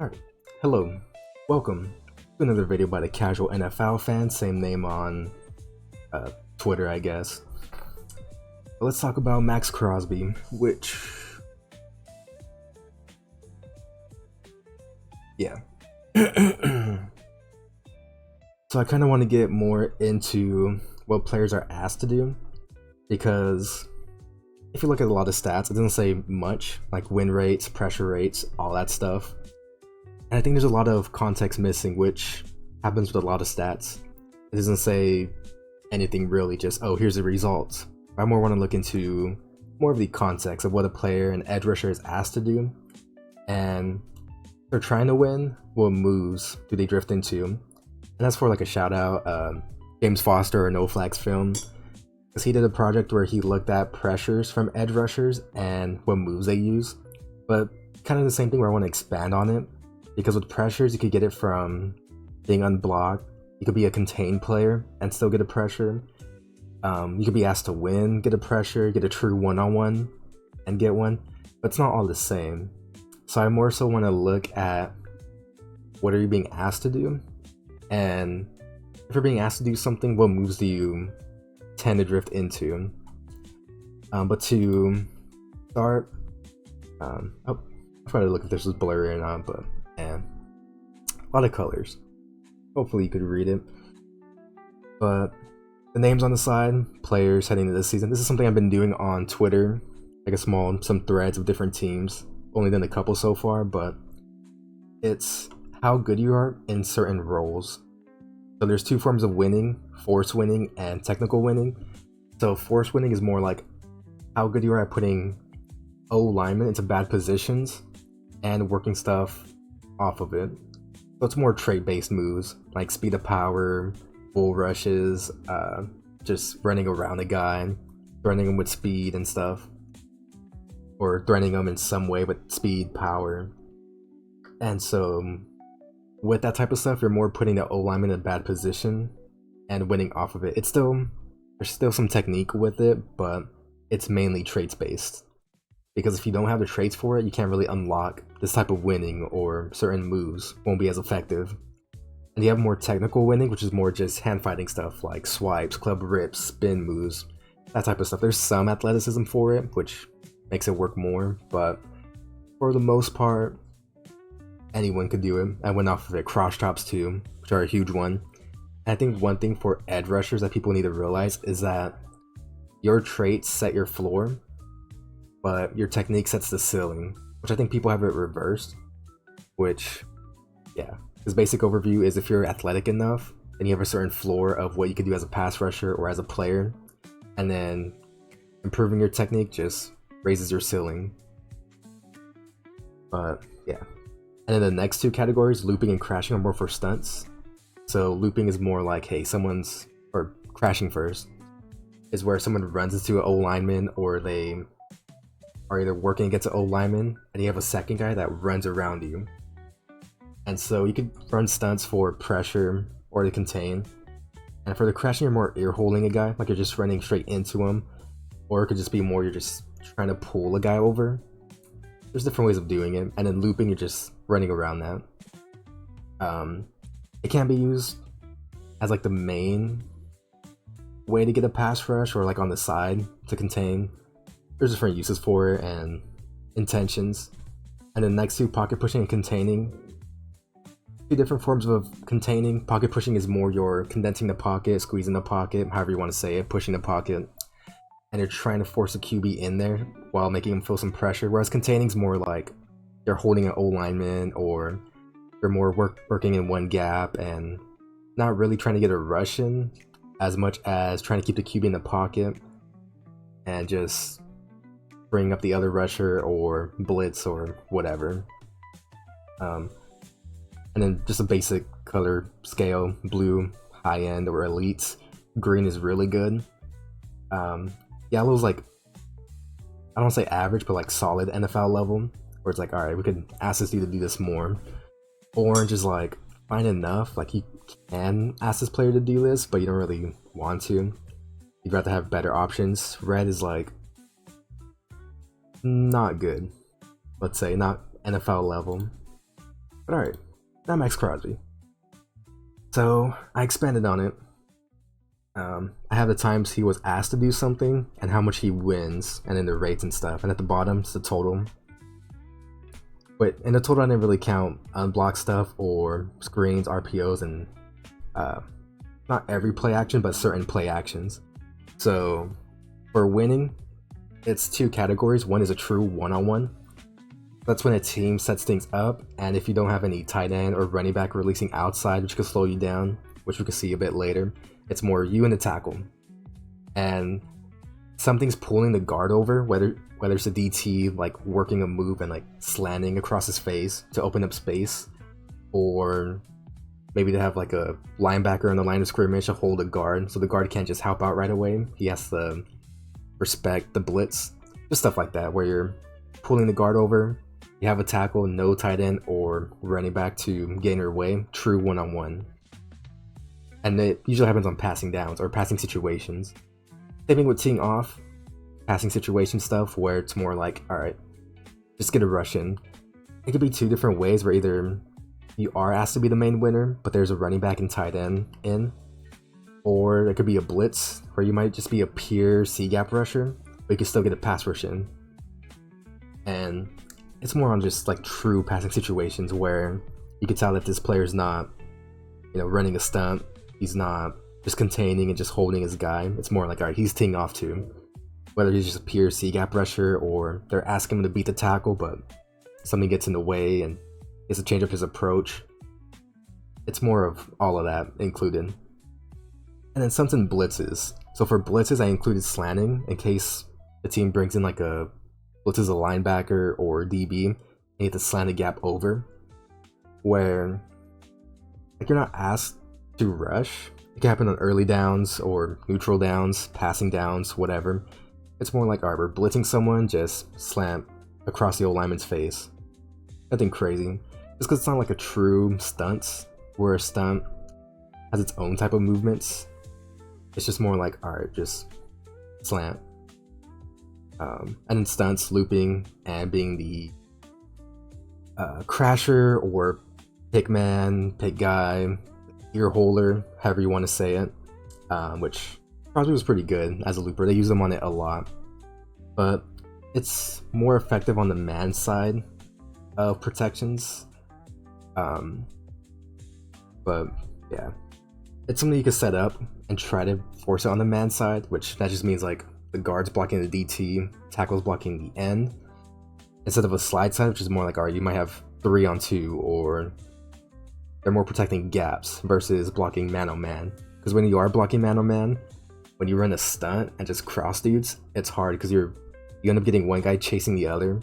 Alright, hello, welcome to another video by the Casual NFL Fan, same name on Twitter, I guess. But let's talk about Maxx Crosby, which, yeah. So I kind of want to get more into what players are asked to do, because if you look at a lot of stats, it doesn't say much, like win rates, pressure rates, all that stuff. And I think there's a lot of context missing, which happens with a lot of stats. It doesn't say anything really, just, oh, here's the results. I more want to look into more of the context of what a player, an edge rusher, is asked to do. And if they're trying to win, what moves do they drift into? And that's for like a shout out, James Foster or No Flags Film, because he did a project where he looked at pressures from edge rushers and what moves they use. But kind of the same thing where I want to expand on it. Because with pressures, you could get it from being unblocked. You could be a contained player and still get a pressure. You could be asked to win, get a pressure, get a true one-on-one, and get one. But it's not all the same. So I more so want to look at what are you being asked to do, and if you're being asked to do something, what moves do you tend to drift into? But to start, oh, I'll try to look if this is blurry or not, but. And a lot of colors. Hopefully you could read it. But the names on the side, players heading into this season. This is something I've been doing on Twitter, like some threads of different teams. Only done a couple so far, but it's how good you are in certain roles. So there's two forms of winning: force winning and technical winning. So force winning is more like how good you are at putting O linemen into bad positions and working stuff off of it. So it's more trait-based moves like speed of power, bull rushes, just running around a guy, threatening him with speed and stuff, or threatening him in some way with speed, power. And so with that type of stuff, you're more putting the O-lineman in a bad position and winning off of it. There's still some technique with it, but it's mainly traits-based. Because if you don't have the traits for it, you can't really unlock this type of winning, or certain moves won't be as effective. And you have more technical winning, which is more just hand fighting stuff like swipes, club rips, spin moves, that type of stuff. There's some athleticism for it, which makes it work more, but for the most part, anyone could do it. I went off of it. Cross chops too, which are a huge one. And I think one thing for edge rushers that people need to realize is that your traits set your floor, but your technique sets the ceiling, which I think people have it reversed, which, yeah. His basic overview is if you're athletic enough, then you have a certain floor of what you can do as a pass rusher or as a player, and then improving your technique just raises your ceiling. But, yeah. And then the next two categories, looping and crashing, are more for stunts. So looping is more like, hey, or crashing first, is where someone runs into an O-lineman, or they are either working against an O-lineman, and you have a second guy that runs around you. And so you could run stunts for pressure or to contain. And for the crashing, you're more ear holding a guy, like you're just running straight into him. Or it could just be more you're just trying to pull a guy over. There's different ways of doing it. And then looping, you're just running around that. It can be used as like the main way to get a pass rush, or like on the side to contain. There's different uses for it and intentions. And then next to pocket pushing and containing, two different forms of containing. Pocket pushing is more you're condensing the pocket, squeezing the pocket, however you want to say it, pushing the pocket, and you're trying to force a QB in there while making him feel some pressure. Whereas containing is more like you're holding an O-lineman, or you're more working in one gap and not really trying to get a rush in as much as trying to keep the QB in the pocket and just bring up the other rusher or blitz or whatever. And then just a basic color scale: blue, high end or elite. Green is really good. Yellow's like, I don't want to say average, but like solid NFL level, where it's like, alright, we could ask this dude to do this more. Orange is like fine enough, like you can ask this player to do this, but you don't really want to. You'd rather have better options. Red is like not good, let's say, not NFL level. But alright, now Maxx Crosby. So I expanded on it. I have the times he was asked to do something and how much he wins, and then the rates and stuff. And at the bottom, it's the total. But in the total, I didn't really count unblocked stuff or screens, RPOs, and not every play action, but certain play actions. So for winning, it's two categories. One is a true one-on-one. That's when a team sets things up, and if you don't have any tight end or running back releasing outside, which could slow you down, which we can see a bit later, it's more you and the tackle. And something's pulling the guard over, whether it's a DT like working a move and like slanting across his face to open up space, or maybe they have like a linebacker in the line of scrimmage to hold a guard, so the guard can't just help out right away. He has to respect the blitz, just stuff like that, where you're pulling the guard over. You have a tackle, no tight end or running back to get in your way, true one-on-one. And it usually happens on passing downs or passing situations. Same thing with teeing off, passing situation stuff, where it's more like, alright, just get a rush in. It could be two different ways, where either you are asked to be the main winner, but there's a running back and tight end in, or it could be a blitz, where you might just be a pure C-gap rusher, but you can still get a pass rush in. And it's more on just like true passing situations where you can tell that this player's not, running a stunt. He's not just containing and just holding his guy. It's more like, alright, he's teeing off too. Whether he's just a pure C-gap rusher or they're asking him to beat the tackle, but something gets in the way and he has to change up his approach. It's more of all of that included. And then something blitzes. So for blitzes, I included slanting in case the team brings in like a blitzes a linebacker or DB, and you have to slant a gap over, where like you're not asked to rush. It can happen on early downs or neutral downs, passing downs, whatever. It's more like, alright, we're blitzing someone, just slant across the old lineman's face. Nothing crazy. Just because it's not like a true stunt, where a stunt has its own type of movements. It's just more like, alright, just slant. And then stunts, looping, and being the crasher or pick man, pick guy, ear holder, however you want to say it, which Crosby was pretty good as a looper. They use them on it a lot, but it's more effective on the man side of protections. But yeah, it's something you can set up and try to force it on the man side, which that just means like the guard's blocking the DT, tackle's blocking the end, instead of a slide side, which is more like, alright, you might have 3-on-2, or they're more protecting gaps versus blocking man-on-man. Because when you are blocking man-on-man, when you run a stunt and just cross dudes, it's hard because you end up getting one guy chasing the other, and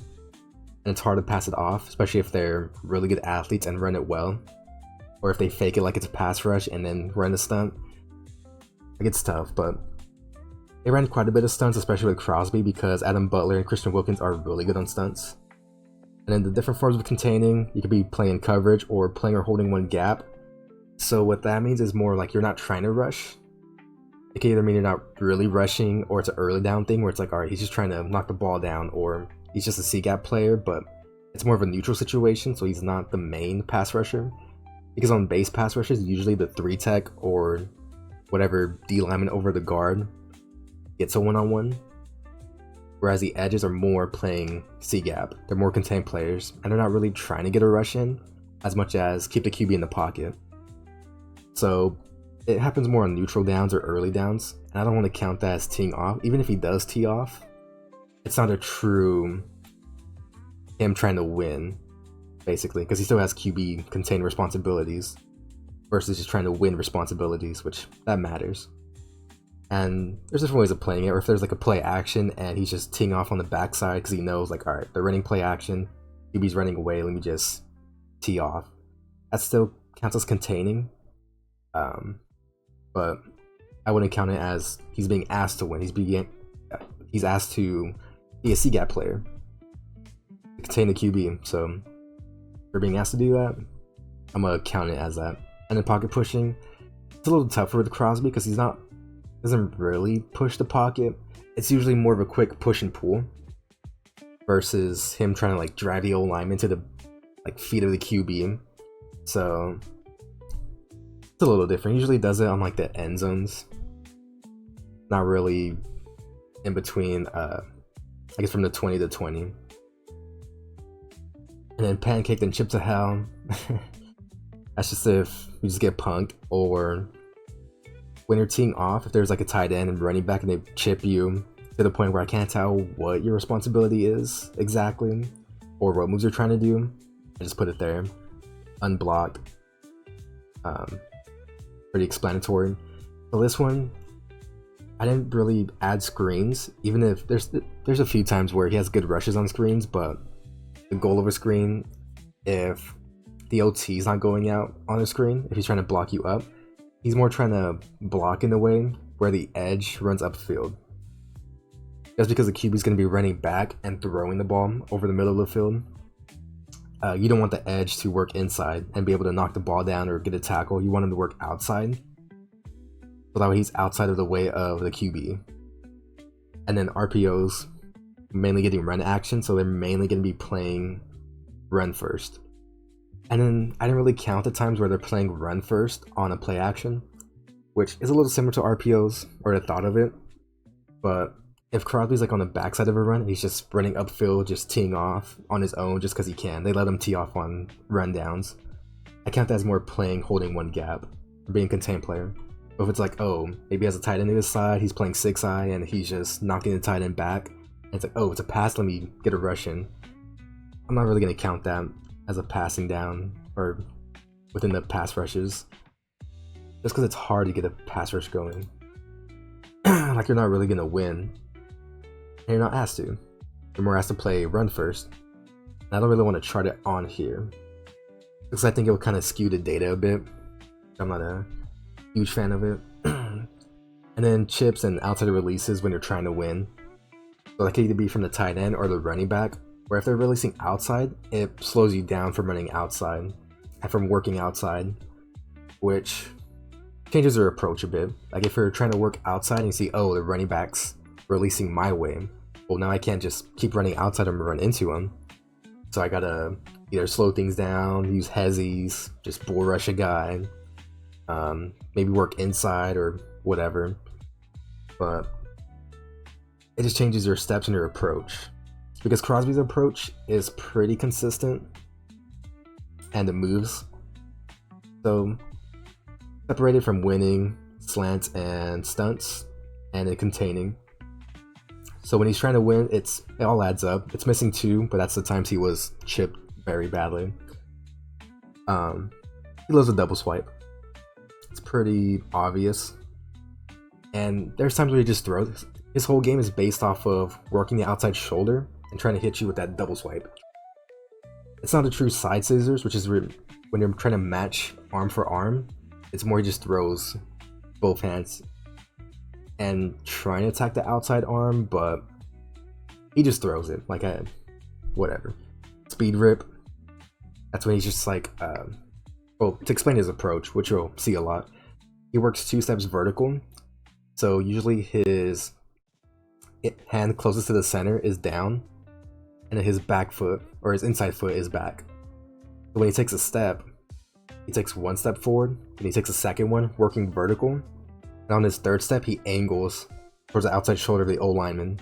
it's hard to pass it off, especially if they're really good athletes and run it well, or if they fake it like it's a pass rush and then run a stunt. Like, it's tough, but they ran quite a bit of stunts, especially with Crosby, because Adam Butler and Christian Wilkins are really good on stunts. And then the different forms of containing, you could be playing coverage or playing or holding one gap. So what that means is more like you're not trying to rush. It can either mean you're not really rushing, or it's an early down thing where it's like, alright, he's just trying to knock the ball down, or he's just a C-gap player, but it's more of a neutral situation, so he's not the main pass rusher. Because on base pass rushes, usually the 3-tech or whatever D lineman over the guard gets a one-on-one, whereas the edges are more playing C-gap. They're more contained players, and they're not really trying to get a rush in as much as keep the QB in the pocket. So it happens more on neutral downs or early downs, and I don't want to count that as teeing off. Even if he does tee off, it's not a true him trying to win, basically, because he still has QB contained responsibilities versus just trying to win responsibilities, which that matters. And there's different ways of playing it, or if there's like a play action and he's just teeing off on the backside because he knows like, alright, they're running play action, QB's running away, let me just tee off. That still counts as containing, but I wouldn't count it as he's being asked to win. He's asked to be a C-gap player, to contain the QB, so for being asked to do that, I'm gonna count it as that. And then pocket pushing, it's a little tougher with Crosby because he doesn't really push the pocket. It's usually more of a quick push and pull versus him trying to like drive the O-lineman to the like feet of the QB So it's a little different. Usually does it on like the end zones, not really in between. I guess from the 20 to 20. And then pancake then chip to hell. That's just if you just get punked, or when you're teeing off, if there's like a tight end and running back and they chip you to the point where I can't tell what your responsibility is exactly or what moves you're trying to do, I just put it there, unblocked. Pretty explanatory. So this one, I didn't really add screens, even if there's a few times where he has good rushes on screens, but the goal of a screen, if the OT is not going out on the screen, if he's trying to block you up, he's more trying to block in the way where the edge runs upfield. That's because the QB is going to be running back and throwing the ball over the middle of the field. You don't want the edge to work inside and be able to knock the ball down or get a tackle. You want him to work outside, so that way he's outside of the way of the QB. And then RPOs, mainly getting run action, so they're mainly going to be playing run first. And then I didn't really count the times where they're playing run first on a play action, which is a little similar to RPOs, or the thought of it. But if Crosby's like on the backside of a run, he's just running upfield, just teeing off on his own just because he can. They let him tee off on run downs. I count that as more playing, holding one gap, or being a contained player. But if it's like, oh, maybe he has a tight end to his side, he's playing 6-eye, and he's just knocking the tight end back, and it's like, oh, it's a pass, let me get a rush in. I'm not really going to count that as a passing down or within the pass rushes, just because it's hard to get a pass rush going. Like, you're not really going to win, and you're not asked to. You're more asked to play run first, and I don't really want to chart it on here because I think it would kind of skew the data a bit. I'm not a huge fan of it. And then chips and outside releases when you're trying to win, so that could either be from the tight end or the running back, where if they're releasing outside, it slows you down from running outside and from working outside, which changes their approach a bit. Like if you're trying to work outside and you see, oh, the running back's releasing my way, well, now I can't just keep running outside and run into him. So I gotta either slow things down, use hezzies, just bull rush a guy, maybe work inside or whatever. But it just changes your steps and your approach, because Crosby's approach is pretty consistent and it moves. So separated from winning, slants, and stunts, and in containing. So when he's trying to win, it all adds up. It's missing 2, but that's the times he was chipped very badly. He loves a double swipe. It's pretty obvious. And there's times where he just throws. His whole game is based off of working the outside shoulder and trying to hit you with that double swipe. It's not a true side scissors, which is when you're trying to match arm for arm. It's more he just throws both hands and trying to attack the outside arm, but he just throws it like whatever. Speed rip. That's when he's just like, well, to explain his approach, which you'll see a lot, he works 2 steps vertical. So usually his hand closest to the center is down, and then his back foot or his inside foot is back. So when he takes a step, he takes 1 step forward, and he takes a second one, working vertical. And on his 3rd step, he angles towards the outside shoulder of the O-lineman.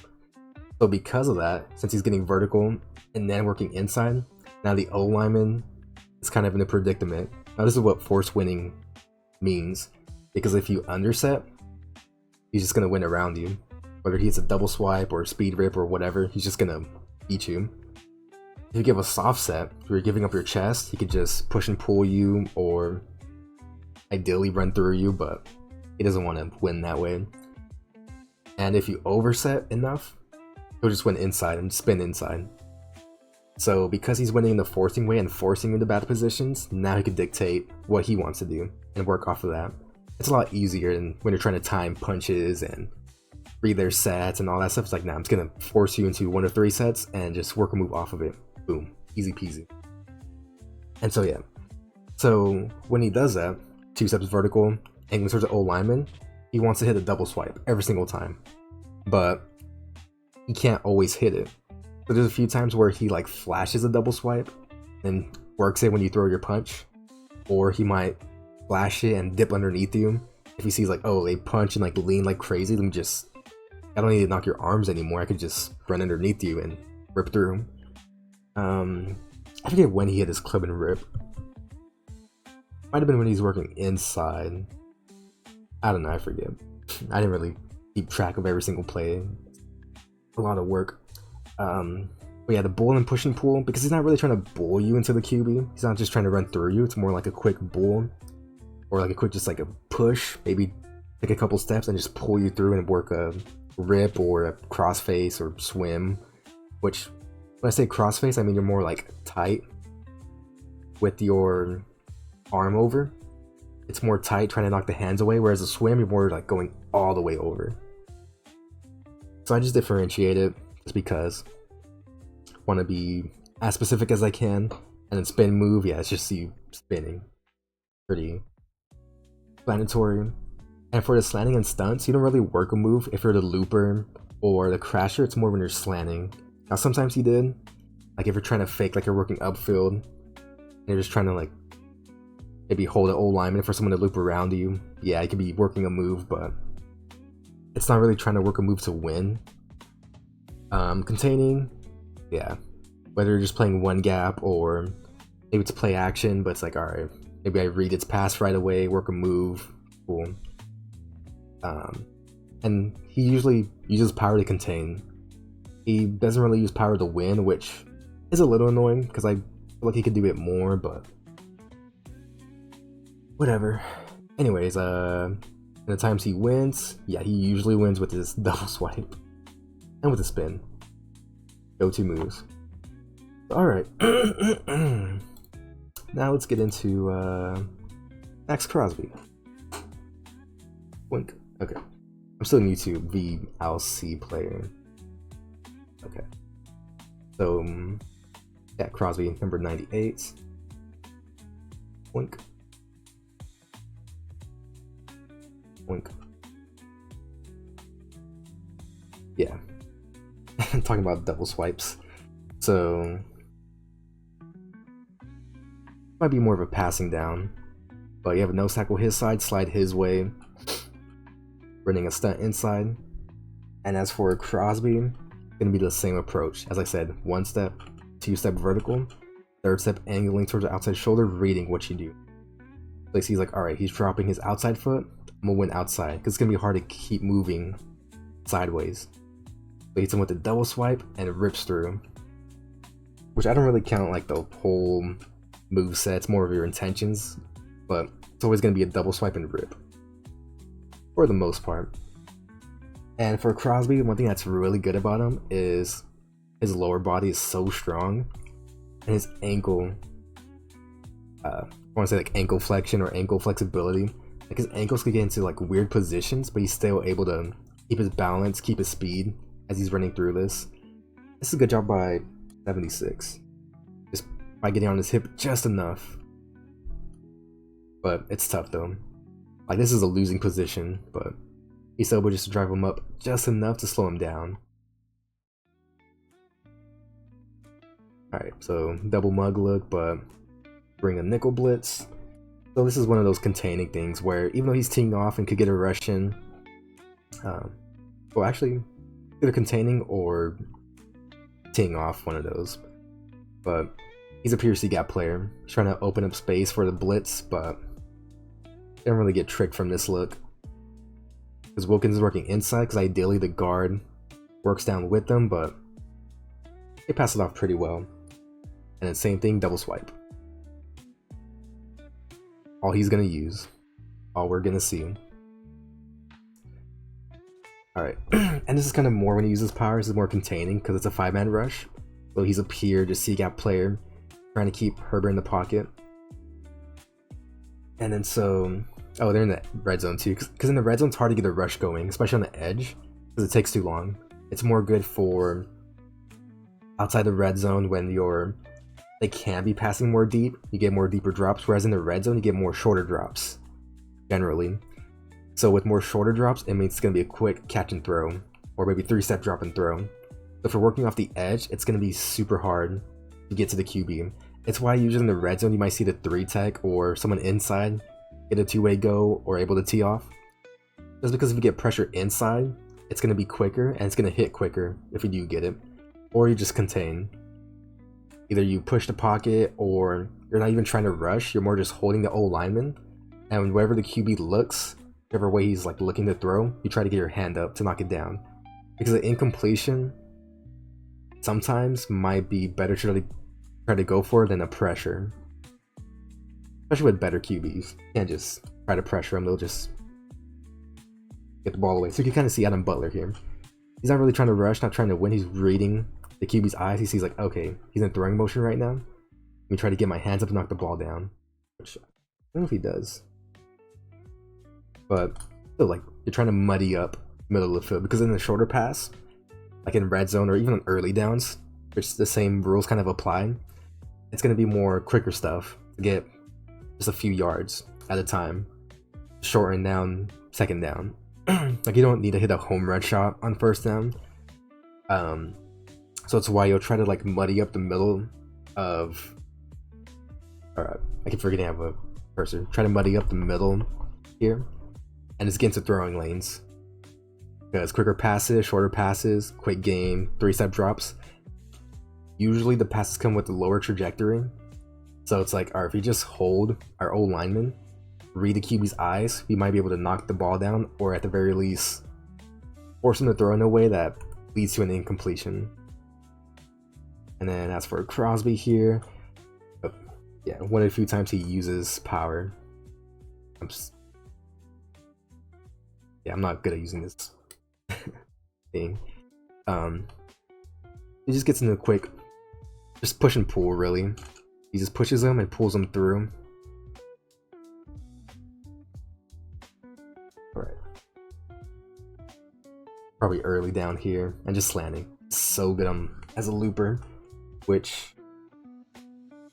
So because of that, since he's getting vertical and then working inside, now the O-lineman is kind of in a predicament. Now this is what force winning means, because if you underset, he's just going to win around you. Whether he hits a double swipe or a speed rip or whatever, he's just going to beat you. If you give a soft set, if you're giving up your chest, he could just push and pull you, or ideally run through you, but he doesn't want to win that way. And if you overset enough, he'll just win inside and spin inside. So because he's winning the forcing way and forcing into bad positions, now he can dictate what he wants to do and work off of that. It's a lot easier than when you're trying to time punches and read their sets and all that stuff. It's like, nah, I'm just gonna force you into 1 or 3 sets and just work a move off of it. Boom, easy peasy. And so yeah, so when he does that, 2 steps vertical, angling towards the O-lineman, he wants to hit a double swipe every single time, but he can't always hit it. So there's a few times where he like flashes a double swipe and works it when you throw your punch, or he might flash it and dip underneath you. If he sees like, oh, they punch and like lean like crazy, then just, I don't need to knock your arms anymore. I could just run underneath you and rip through. I forget when he hit his club and rip. Might have been when he's working inside. I don't know, I forget. I didn't really keep track of every single play. A lot of work. But yeah, the bull and push and pull, because he's not really trying to bull you into the QB. He's not just trying to run through you. It's more like a quick bull, or like a quick, just like a push. Maybe take a couple steps and just pull you through and work a rip or a crossface or swim. Which, when I say crossface, I mean you're more like tight with your arm over. It's more tight, trying to knock the hands away, whereas a swim, you're more like going all the way over. So I just differentiate it just because I want to be as specific as I can. And then spin move, yeah, it's just you spinning. Pretty explanatory. And for the slanting and stunts, you don't really work a move if you're the looper or the crasher. It's more when you're slanting. Now sometimes he did, like if you're trying to fake like you're working upfield, and you're just trying to like maybe hold an old lineman for someone to loop around you. Yeah, you could be working a move, but it's not really trying to work a move to win. Containing, yeah, whether you're just playing one gap or maybe it's a play action, but it's like, alright, maybe I read its pass right away, work a move, cool. And he usually uses power to contain. He doesn't really use power to win, which is a little annoying because I feel like he could do it more, but whatever. Anyways, in the times he wins, yeah, he usually wins with his double swipe and with the spin. Go-to moves. Alright. Now let's get into Maxx Crosby. Wink. Okay. I'm still new to VLC player. Okay. So, yeah, Crosby, number 98. Wink. Wink. Yeah. I'm talking about double swipes. So, might be more of a passing down. But you have a nose tackle his side, slide his way. Running a stunt inside. And as for Crosby, gonna be the same approach. As I said, one step, two step vertical, third step angling towards the outside shoulder, reading what you do. So he's like, alright, he's dropping his outside foot, I'm gonna win outside, because it's gonna be hard to keep moving sideways. So hits him with a double swipe and it rips through. Which I don't really count like the whole move set, it's more of your intentions, but it's always gonna be a double swipe and rip. For the most part. And for Crosby, one thing that's really good about him is his lower body is so strong, and his ankle, I want to say like ankle flexion or ankle flexibility. Like his ankles could get into like weird positions, but he's still able to keep his balance, keep his speed as he's running through this. This is a good job by 76, just by getting on his hip just enough. But it's tough though. Like this is a losing position, but he's able just to drive him up just enough to slow him down. Alright, so double mug look, but bring a nickel blitz. So this is one of those containing things where even though he's teeing off and could get a rush in, well actually, either containing or teeing off, one of those. But he's a pure C-gap player. He's trying to open up space for the blitz, but didn't really get tricked from this look. Because Wilkins is working inside, because ideally the guard works down with them, but they pass it off pretty well. And then same thing, double swipe. All he's gonna use. All we're gonna see. Alright, and this is kind of more when he uses power, this is more containing, because it's a 5-man rush. So he's a pure, just C-gap player, trying to keep Herbert in the pocket. And then so, oh, they're in the red zone too, because in the red zone it's hard to get a rush going, especially on the edge, because it takes too long. It's more good for outside the red zone when they can be passing more deep, you get more deeper drops, whereas in the red zone you get more shorter drops, generally. So with more shorter drops, it means it's going to be a quick catch and throw, or maybe 3-step drop and throw. So if you're working off the edge, it's going to be super hard to get to the QB. It's why usually in the red zone you might see the 3 tech or someone inside get a 2-way go or able to tee off. Just because if you get pressure inside, it's going to be quicker and it's going to hit quicker if you do get it. Or you just contain. Either you push the pocket or you're not even trying to rush, you're more just holding the old lineman. And wherever the QB looks, whichever way he's like looking to throw, you try to get your hand up to knock it down. Because the incompletion sometimes might be better to try to go for than a pressure. Especially with better QBs. You can't just try to pressure them, they'll just get the ball away. So you can kind of see Adam Butler here. He's not really trying to rush, not trying to win, he's reading the QB's eyes. He sees like, okay, he's in throwing motion right now. Let me try to get my hands up and knock the ball down. Which I don't know if he does. But still, like, you're trying to muddy up the middle of the field, because in the shorter pass, like in red zone or even on early downs, which the same rules kind of apply, it's going to be more quicker stuff to get just a few yards at a time, shorten down second down. Like, you don't need to hit a home run shot on first down. So it's why you'll try to like muddy up the middle of, alright, I keep forgetting I have a cursor. Try to muddy up the middle here and just get into throwing lanes, because quicker passes, shorter passes, quick game, 3-step drops, usually the passes come with a lower trajectory. So it's like, alright, if we just hold our old lineman, read the QB's eyes, we might be able to knock the ball down, or at the very least force him to throw in a way that leads to an incompletion. And then as for Crosby here, yeah, one of the few times he uses power. I'm not good at using this thing. He just gets into a quick, just push and pull really. He just pushes him and pulls him through. Alright. Probably early down here and just slanting. So good as a looper, which,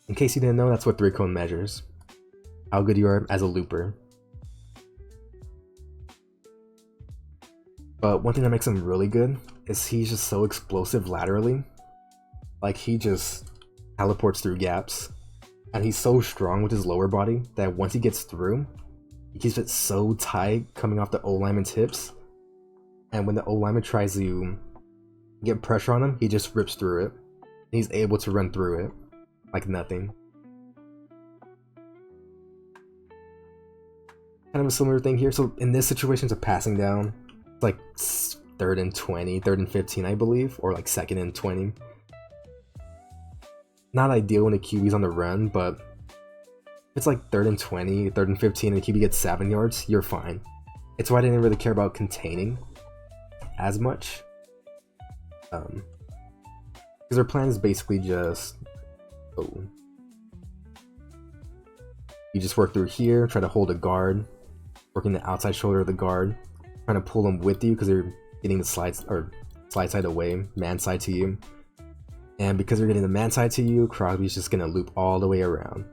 in case you didn't know, that's what 3-cone measures. How good you are as a looper. But one thing that makes him really good is he's just so explosive laterally. Like, he just teleports through gaps. And he's so strong with his lower body that once he gets through, he keeps it so tight coming off the O-lineman's hips. And when the O-lineman tries to get pressure on him, he just rips through it. He's able to run through it like nothing. Kind of a similar thing here. So in this situation, it's a passing down. It's like 3rd and 20, 3rd and 15, I believe, or like 2nd and 20. Not ideal when the QB's on the run, but if it's like 3rd and 20, 3rd and 15, and the QB gets 7 yards, you're fine. It's why I didn't really care about containing as much. Because their plan is basically just, you just work through here, try to hold a guard, working the outside shoulder of the guard, trying to pull them with you because they're getting the slide side away, man side to you. And because they're getting the man side to you, Crosby's just gonna loop all the way around.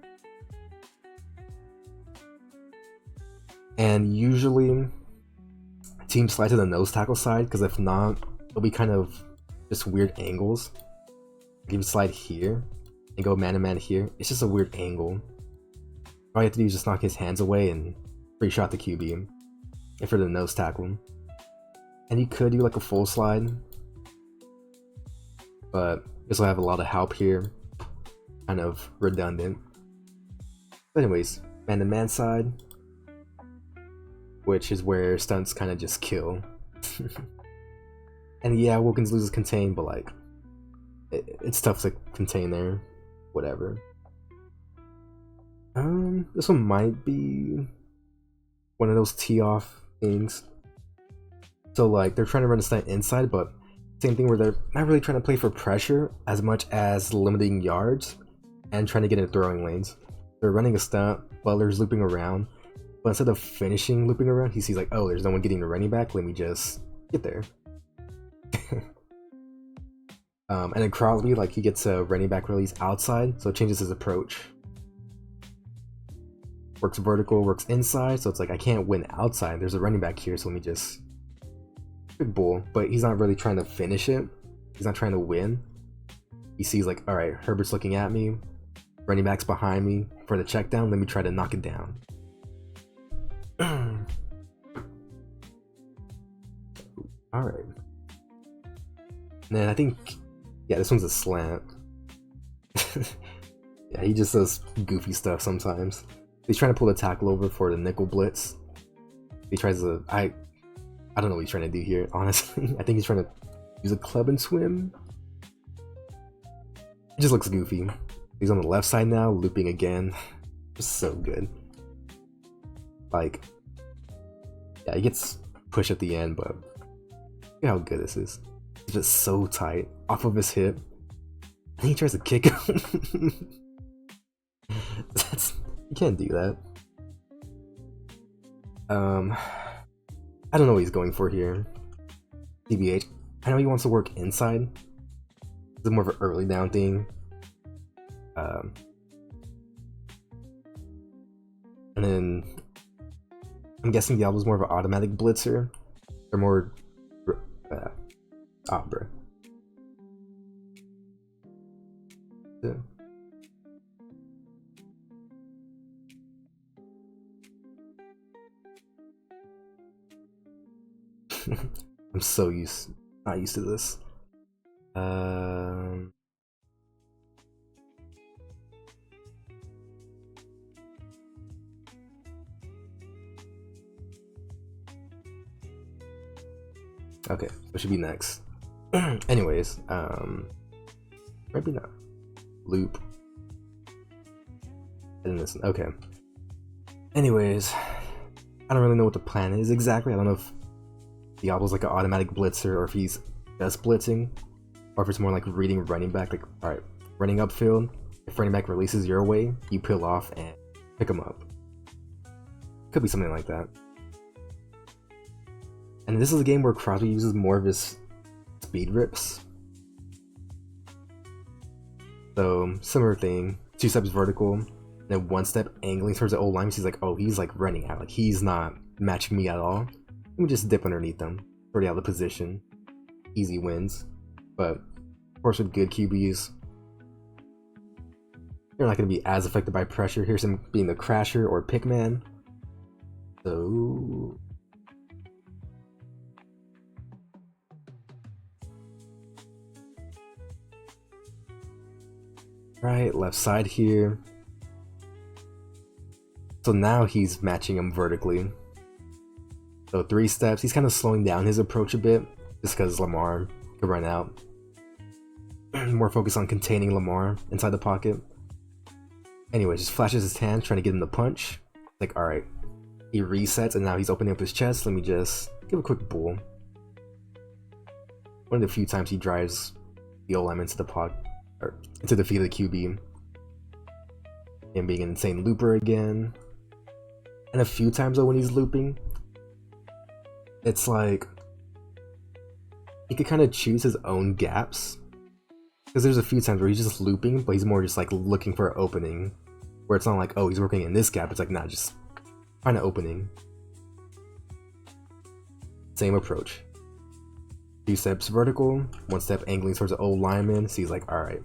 And usually, teams slide to the nose tackle side, because if not, it'll be kind of just weird angles. If you slide here and go man to man here, it's just a weird angle. All you have to do is just knock his hands away and free shot the QB if you're the nose tackle. And you could do like a full slide, but this will have a lot of help here, kind of redundant. But anyways, man to man side, which is where stunts kind of just kill. And yeah, Wilkins loses contain, but like, it's tough to contain there. Whatever. This one might be one of those tee off things. So like, they're trying to run a stunt inside, but same thing where they're not really trying to play for pressure as much as limiting yards and trying to get into throwing lanes. They're running a stunt, Butler's looping around, but instead of finishing looping around, he sees like, oh, there's no one getting the running back, let me just get there. And then Crosby, like, he gets a running back release outside, so it changes his approach. Works vertical, works inside, so it's like, I can't win outside, there's a running back here, so let me just quick bull. But he's not really trying to finish it, he's not trying to win. He sees like, alright, Herbert's looking at me, Running back's behind me for the check down. Let me try to knock it down. Alright. And then I think, yeah, this one's a slant. Yeah, he just does goofy stuff sometimes. He's trying to pull the tackle over for the nickel blitz. He tries to, I don't know what he's trying to do here, honestly. I think he's trying to use a club and swim. It just looks goofy. He's on the left side now, looping again. Just so good. Like, yeah, he gets pushed at the end, but look at how good this is. It's just so tight, off of his hip. And he tries to kick him. You can't do that. I don't know what he's going for here. TBH. I know he wants to work inside. It's more of an early down thing. And then I'm guessing Diablo's more of an automatic blitzer. Or more bro. Yeah. I'm so not used to this. Okay, what should be next? Anyways, maybe not. Loop. And this, okay. Anyways, I don't really know what the plan is exactly. I don't know if Diablo's like an automatic blitzer or if he's just blitzing, or if it's more like reading running back, like, alright, running upfield, if running back releases your way, you peel off and pick him up. Could be something like that. And this is a game where Crosby uses more of his speed rips. So, similar thing, 2 steps vertical, then 1 step angling towards the old line, so he's like, oh, he's like running out, like he's not matching me at all. Let me just dip underneath them, already out of the position. Easy wins. But, of course, with good QBs, you're not going to be as affected by pressure. Here's him being the crasher or pick man. So... right, left side here. So now he's matching him vertically. So 3 steps. He's kind of slowing down his approach a bit, just because Lamar could run out. More focused on containing Lamar inside the pocket. Anyway, just flashes his hand, trying to get him to punch. Like, alright. He resets, and now he's opening up his chest. Let me just give a quick bull. One of the few times he drives the O-line into the pod, or into the feet of the QB. And being an insane looper again. And a few times though when he's looping, it's like he could kind of choose his own gaps. Because there's a few times where he's just looping, but he's more just like looking for an opening. Where it's not like, oh, he's working in this gap. It's like, nah, just find an opening. Same approach. 2 steps vertical, 1 step angling towards the old lineman. So he's like, alright.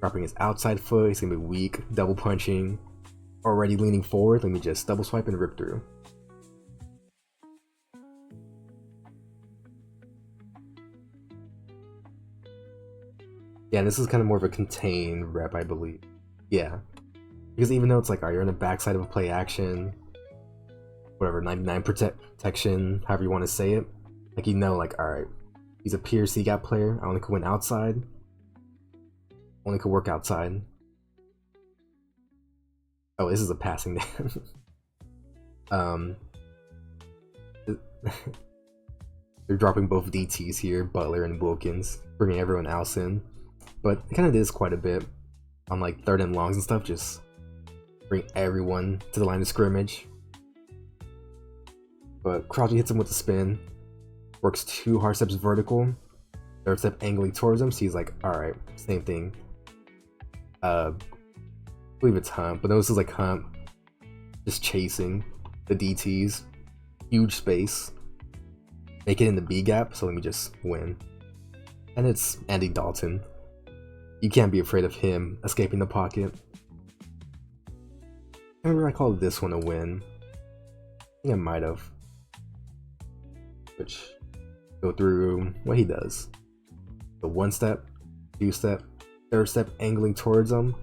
Dropping his outside foot, he's gonna be weak, double punching. Already leaning forward, let me just double swipe and rip through. Yeah, this is kind of more of a contained rep, I believe. Yeah. Because even though it's like, alright, you're on the backside of a play action, whatever, 99 protection, however you want to say it, like, you know, like, alright, he's a pure C-gap player, I only could win outside, only could work outside. Oh, this is a passing down. They're dropping both DTs here, Butler and Wilkins, bringing everyone else in. But it kind of did this quite a bit on like 3rd and longs and stuff, just bring everyone to the line of scrimmage. But Crosby hits him with the spin, works 2 hard steps vertical, 3rd step angling towards him, so he's like, alright, same thing. I believe it's Hump, but this is like Hump just chasing the DTs. Huge space. Make it in the B gap, so let me just win. And it's Andy Dalton. You can't be afraid of him escaping the pocket. I remember I called this one a win. I think I might have. Which, go through what he does. The 1 step, 2 step, 3rd step, angling towards him.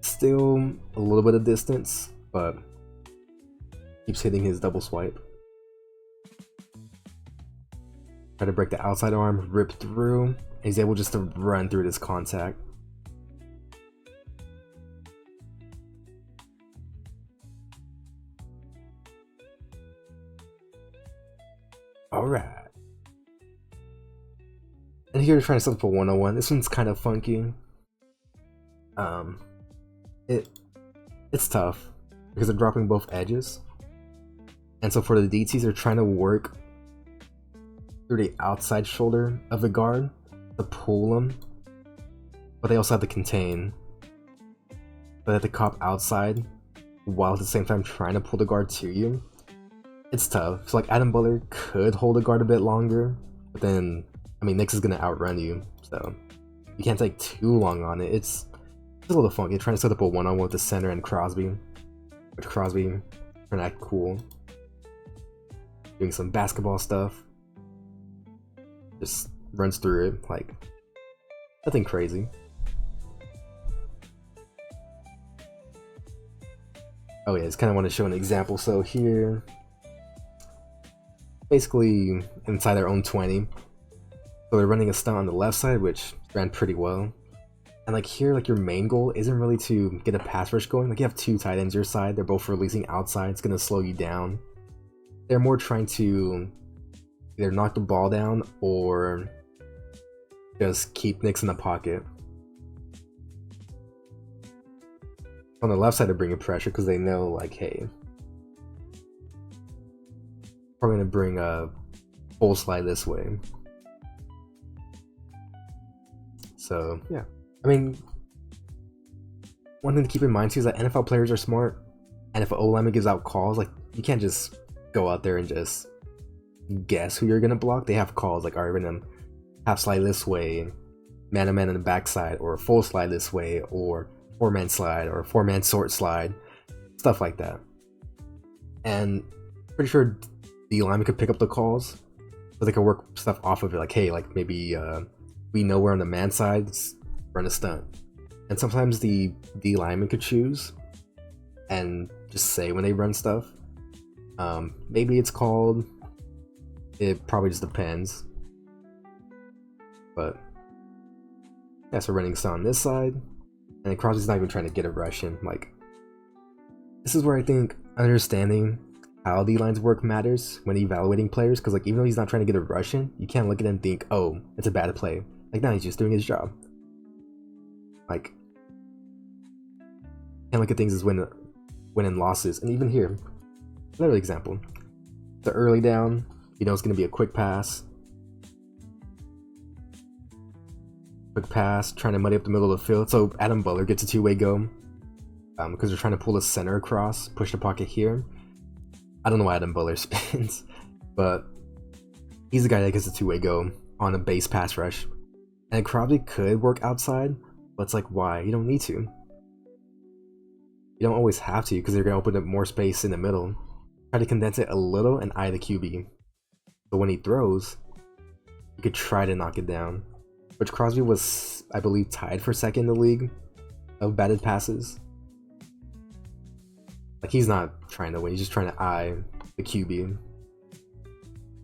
Still a little bit of distance, but keeps hitting his double swipe. Try to break the outside arm, rip through, and he's able just to run through this contact. Alright. And here you're trying to set up a 101. This one's kind of funky. It's tough because they're dropping both edges. And so for the DTs, they're trying to work through the outside shoulder of the guard to pull them. But they also have to contain. But they have to cop outside while at the same time trying to pull the guard to you. It's tough. So like Adam Butler could hold the guard a bit longer, but then I mean Nyx is gonna outrun you, so you can't take too long on it. It's a little funky. Trying to set up a 1-on-1 with the center and Crosby, which Crosby trying to act cool, doing some basketball stuff. Just runs through it like nothing crazy. Oh yeah, I just kind of want to show an example. So here, basically inside their own 20. So they're running a stunt on the left side, which ran pretty well. And like here, like your main goal isn't really to get a pass rush going. Like you have 2 tight ends your side, they're both releasing outside, it's gonna slow you down. They're more trying to either knock the ball down or just keep Nyx in the pocket. On the left side, they're bringing pressure because they know like, hey, probably gonna bring a full slide this way. So yeah, I mean, one thing to keep in mind too is that NFL players are smart, and if an O-lineman gives out calls, like you can't just go out there and just guess who you're gonna block. They have calls like, are you gonna half slide this way, man-to-man on the backside, or full slide this way, or 4-man slide, or 4-man short slide, stuff like that. And pretty sure the lineman could pick up the calls, so they could work stuff off of it. Like, hey, like maybe we know we're on the man side, let's run a stunt. And sometimes the D lineman could choose and just say when they run stuff. Maybe it's called. It probably just depends. But yeah, so running a stunt on this side, and Crosby's not even trying to get a rush in. Like, this is where I think understanding how D-lines work matters when evaluating players, because like even though he's not trying to get a rush in, you can't look at him and think, oh, it's a bad play. Like, no, he's just doing his job. Like, can't look at things as win and losses. And even here, another example, the early down, you know it's going to be a quick pass, trying to muddy up the middle of the field. So Adam Butler gets a 2-way go because they're trying to pull the center across, push the pocket here. I don't know why Adam Butler spins, but he's the guy that gets a 2-way go on a base pass rush. And Crosby could work outside, but it's like, why? You don't need to. You don't always have to, because they're going to open up more space in the middle. Try to condense it a little and eye the QB. But when he throws, you could try to knock it down. Which Crosby was, I believe, tied for second in the league of batted passes. Like, he's not trying to win, he's just trying to eye the QB.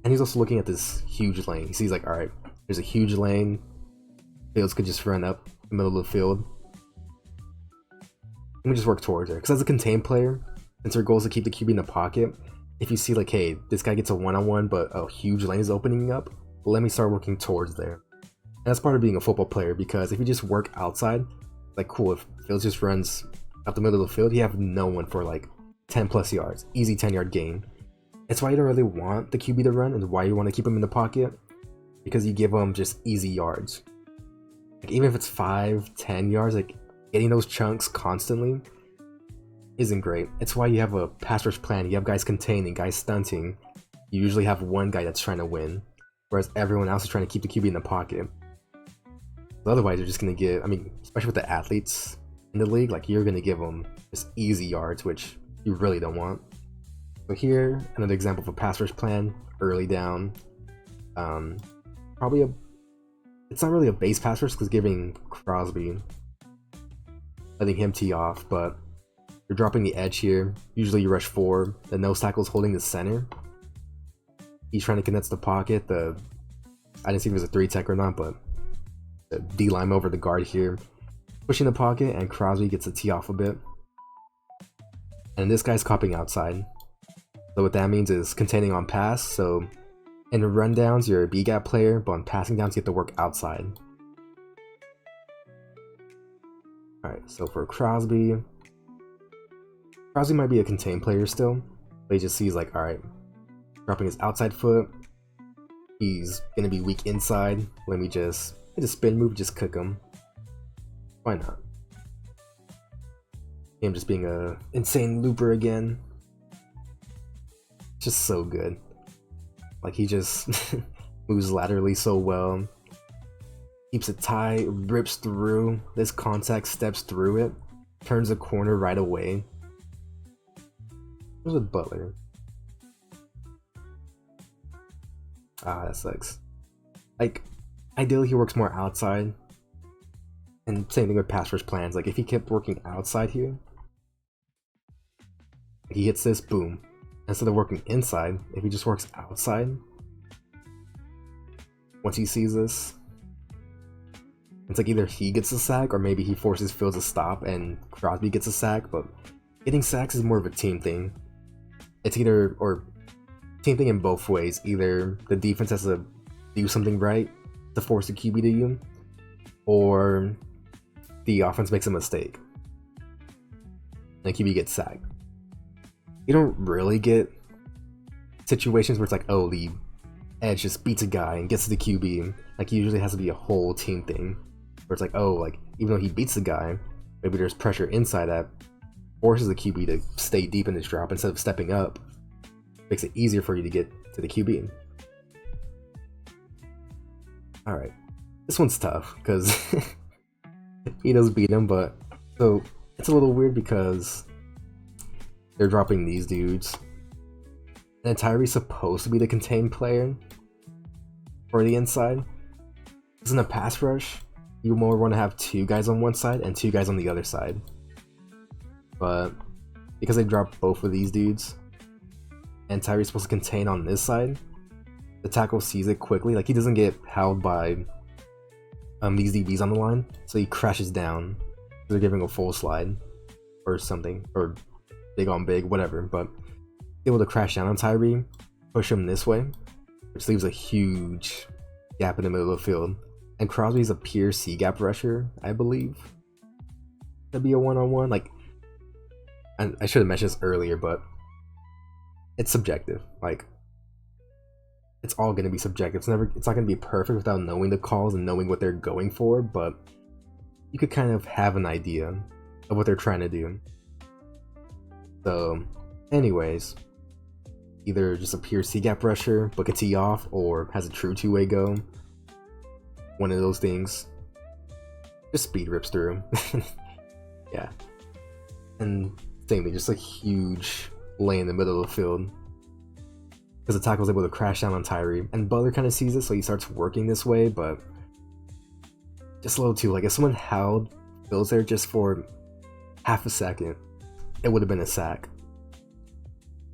And he's also looking at this huge lane. He sees like, alright, there's a huge lane. Fields could just run up the middle of the field. Let me just work towards her. Because as a contained player, since our goal is to keep the QB in the pocket, if you see like, hey, this guy gets a 1-on-1, but a huge lane is opening up, let me start working towards there. And that's part of being a football player, because if you just work outside, like, cool, if Fields just runs up the middle of the field, you have no one for like 10 plus yards, easy 10-yard gain. It's why you don't really want the QB to run, and why you want to keep him in the pocket, because you give him just easy yards. Like, even if it's 5-10 yards, like getting those chunks constantly isn't great. It's why you have a pass rush plan. You have guys containing, guys stunting. You usually have one guy that's trying to win, whereas everyone else is trying to keep the QB in the pocket. But otherwise, you're just gonna give, I mean, especially with the athletes in the league, like, you're gonna give them just easy yards, which you really don't want. So here, another example of a pass rush plan, early down. Probably it's not really a base pass rush because giving Crosby, letting him tee off, but you're dropping the edge here. Usually you rush 4, the nose tackle's holding the center. He's trying to condense the pocket. I didn't see if it was a 3-tech or not, but the D-line over the guard here, pushing the pocket, and Crosby gets a tee off a bit. And this guy's copping outside. So what that means is containing on pass. So in rundowns, you're a B-gap player, but on passing downs, you have to work outside. Alright, so for Crosby might be a contained player still, but he just sees like, alright, dropping his outside foot, he's gonna be weak inside, let me just hit a spin move, just cook him. Why not? Him just being a insane looper again. Just so good. Like he just moves laterally so well. Keeps it tight, rips through. This contact steps through it. Turns the corner right away. Where's with Butler? Ah, that sucks. Like, ideally he works more outside. And same thing with pass rush plans. Like if he kept working outside here, he hits this, boom. Instead of working inside, if he just works outside, once he sees this, it's like either he gets a sack or maybe he forces Fields to stop and Crosby gets a sack, but getting sacks is more of a team thing. It's either, or team thing in both ways. Either the defense has to do something right to force the QB to you, or the offense makes a mistake and the QB gets sacked. You don't really get situations where it's like, oh, the edge just beats a guy and gets to the QB. Like, it usually has to be a whole team thing. Where it's like, oh, like, even though he beats the guy, maybe there's pressure inside that forces the QB to stay deep in this drop instead of stepping up. Makes it easier for you to get to the QB. Alright. This one's tough, because he does beat him, but... So, it's a little weird because they're dropping these dudes. And Tyree's supposed to be the contained player for the inside. Because in a pass rush, you more want to have 2 guys on one side and 2 guys on the other side. But because they dropped both of these dudes, and Tyree's supposed to contain on this side, the tackle sees it quickly. Like, he doesn't get held by these DBs on the line, so he crashes down. They're giving a full slide or something, or big on big, whatever, but able to crash down on Tyree, push him this way, which leaves a huge gap in the middle of the field. And Crosby's a pure C-gap rusher, I believe. That'd be a one-on-one. Like, I should have mentioned this earlier, but it's subjective. Like, it's all gonna be subjective. It's not gonna be perfect without knowing the calls and knowing what they're going for, but you could kind of have an idea of what they're trying to do. So, anyways, either just a pure C-gap rusher, book a tee off, or has a true two-way go. One of those things. Just speed rips through. Yeah. And same thing, just a huge lay in the middle of the field. Because the tackle's able to crash down on Tyree. And Butler kind of sees it, so he starts working this way, but just a little too. Like, if someone held Fields there just for half a second, it would have been a sack.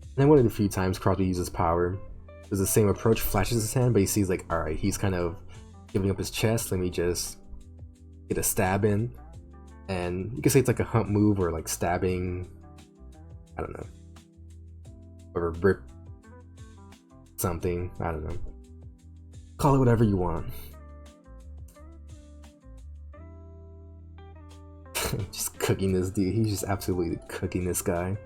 And then one of the few times Crosby uses power, does the same approach, flashes his hand, but he sees like, alright, he's kind of giving up his chest, let me just get a stab in. And you can say it's like a hump move or like stabbing, I don't know, or rip something, I don't know. Call it whatever you want. Just cooking this dude, he's just absolutely cooking this guy.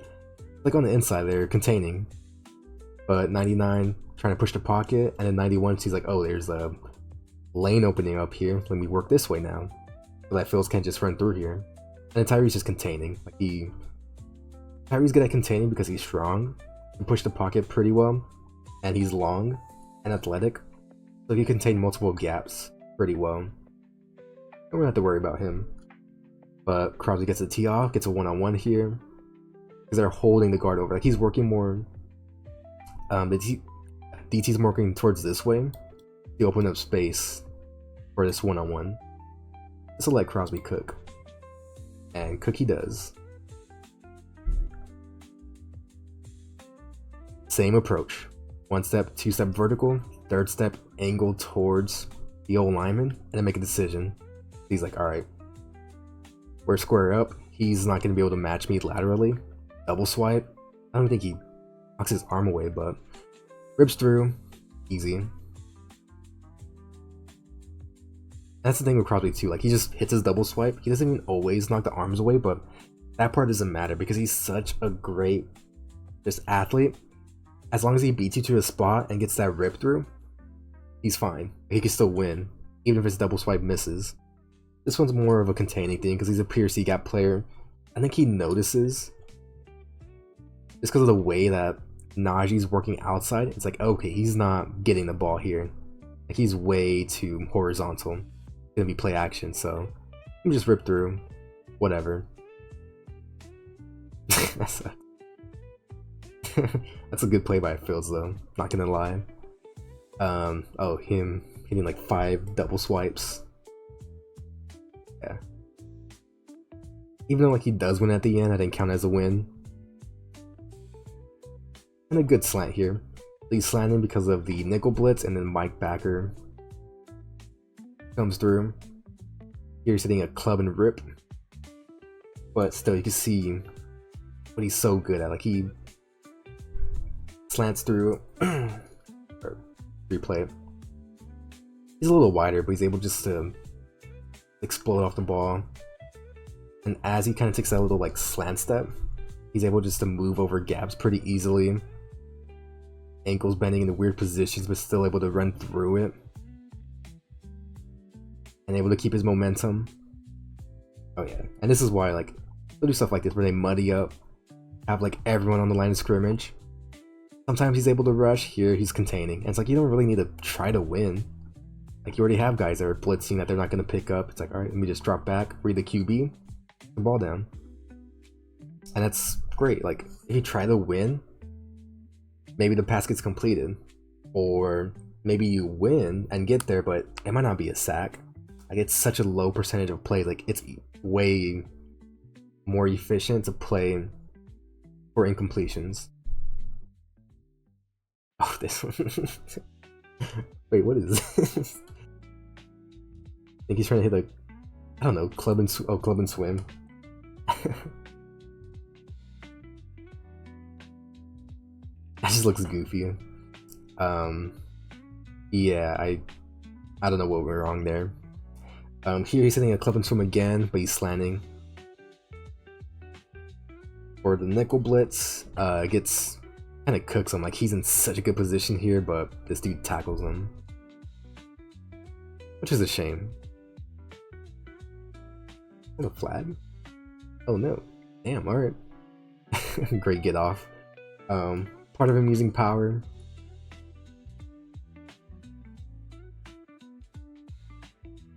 Like on the inside they're containing, but 99 trying to push the pocket, and then 91 sees like, oh, there's a lane opening up here, let me work this way now, so that Fields can't just run through here. And Tyree's just containing. Like, Tyree's good at containing because he's strong, can push the pocket pretty well, and he's long and athletic, so he can contain multiple gaps pretty well. Don't really have to worry about him. But Crosby gets a tee off, gets a one-on-one here. because they're holding the guard over. Like he's working more. DT's working towards this way to open up space for this one-on-one. This will let Crosby cook, and cook he does. Same approach. 1 step, 2 step vertical, 3rd step angle towards the old lineman, and then make a decision. He's like, alright, we're square up. He's not going to be able to match me laterally. Double swipe. I don't think he knocks his arm away, but rips through. Easy. That's the thing with Crosby too. Like he just hits his double swipe. He doesn't even always knock the arms away, but that part doesn't matter because he's such a great just athlete. As long as he beats you to a spot and gets that rip through, he's fine. He can still win, even if his double swipe misses. This one's more of a containing thing because he's a pure C-gap player. I think he notices, just because of the way that Najee's working outside, it's like, okay, he's not getting the ball here. Like he's way too horizontal. It's gonna be play action, so let me just rip through. Whatever. That's a good play by Fields though, not gonna lie. Oh, him hitting like 5 double swipes. Yeah. Even though like he does win at the end, I didn't count as a win. And a good slant here. He's slanting because of the nickel blitz, and then Mike Backer comes through. Here he's hitting a club and rip. But still, you can see what he's so good at. Like he slants through. Or replay it. He's a little wider, but he's able just to explode off the ball. And as he kind of takes that little like slant step, he's able just to move over gaps pretty easily. Ankles bending into weird positions, but still able to run through it. And able to keep his momentum. Oh yeah. And this is why like they'll do stuff like this where they muddy up, have like everyone on the line of scrimmage. Sometimes he's able to rush. Here he's containing. And it's like you don't really need to try to win. Like you already have guys that are blitzing that they're not going to pick up. It's like, alright, let me just drop back, read the QB, put the ball down. And that's great. Like if you try to win, maybe the pass gets completed. Or maybe you win and get there, but it might not be a sack. Like it's such a low percentage of plays. Like it's way more efficient to play for incompletions. Oh, this one. Wait, what is this? I think he's trying to hit like, I don't know, club and swim. That just looks goofy. Yeah, I don't know what went wrong there. Here he's hitting a club and swim again, but he's slanting. For the nickel blitz, gets kind of cooks him. Like he's in such a good position here, but this dude tackles him, which is a shame. What a flag! Oh no! Damn. All right. Great get off. Part of him using power.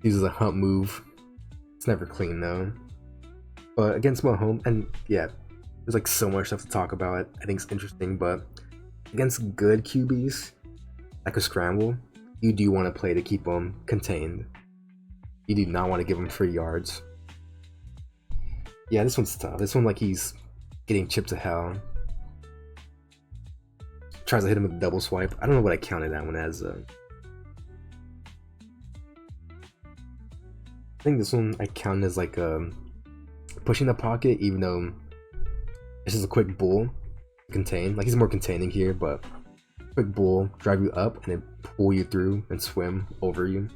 Uses a hump move. It's never clean though. But against Mahomes, and yeah, there's like so much stuff to talk about. I think it's interesting, but against good QBs, like a scramble, you do want to play to keep them contained. You do not want to give them free yards. Yeah, this one's tough. This one, like he's getting chipped to hell. Tries to hit him with a double swipe. I don't know what I counted that one as. I think this one I counted as like pushing the pocket, even though it's just a quick bull contain. Like he's more containing here, but quick bull, drive you up and then pull you through and swim over you.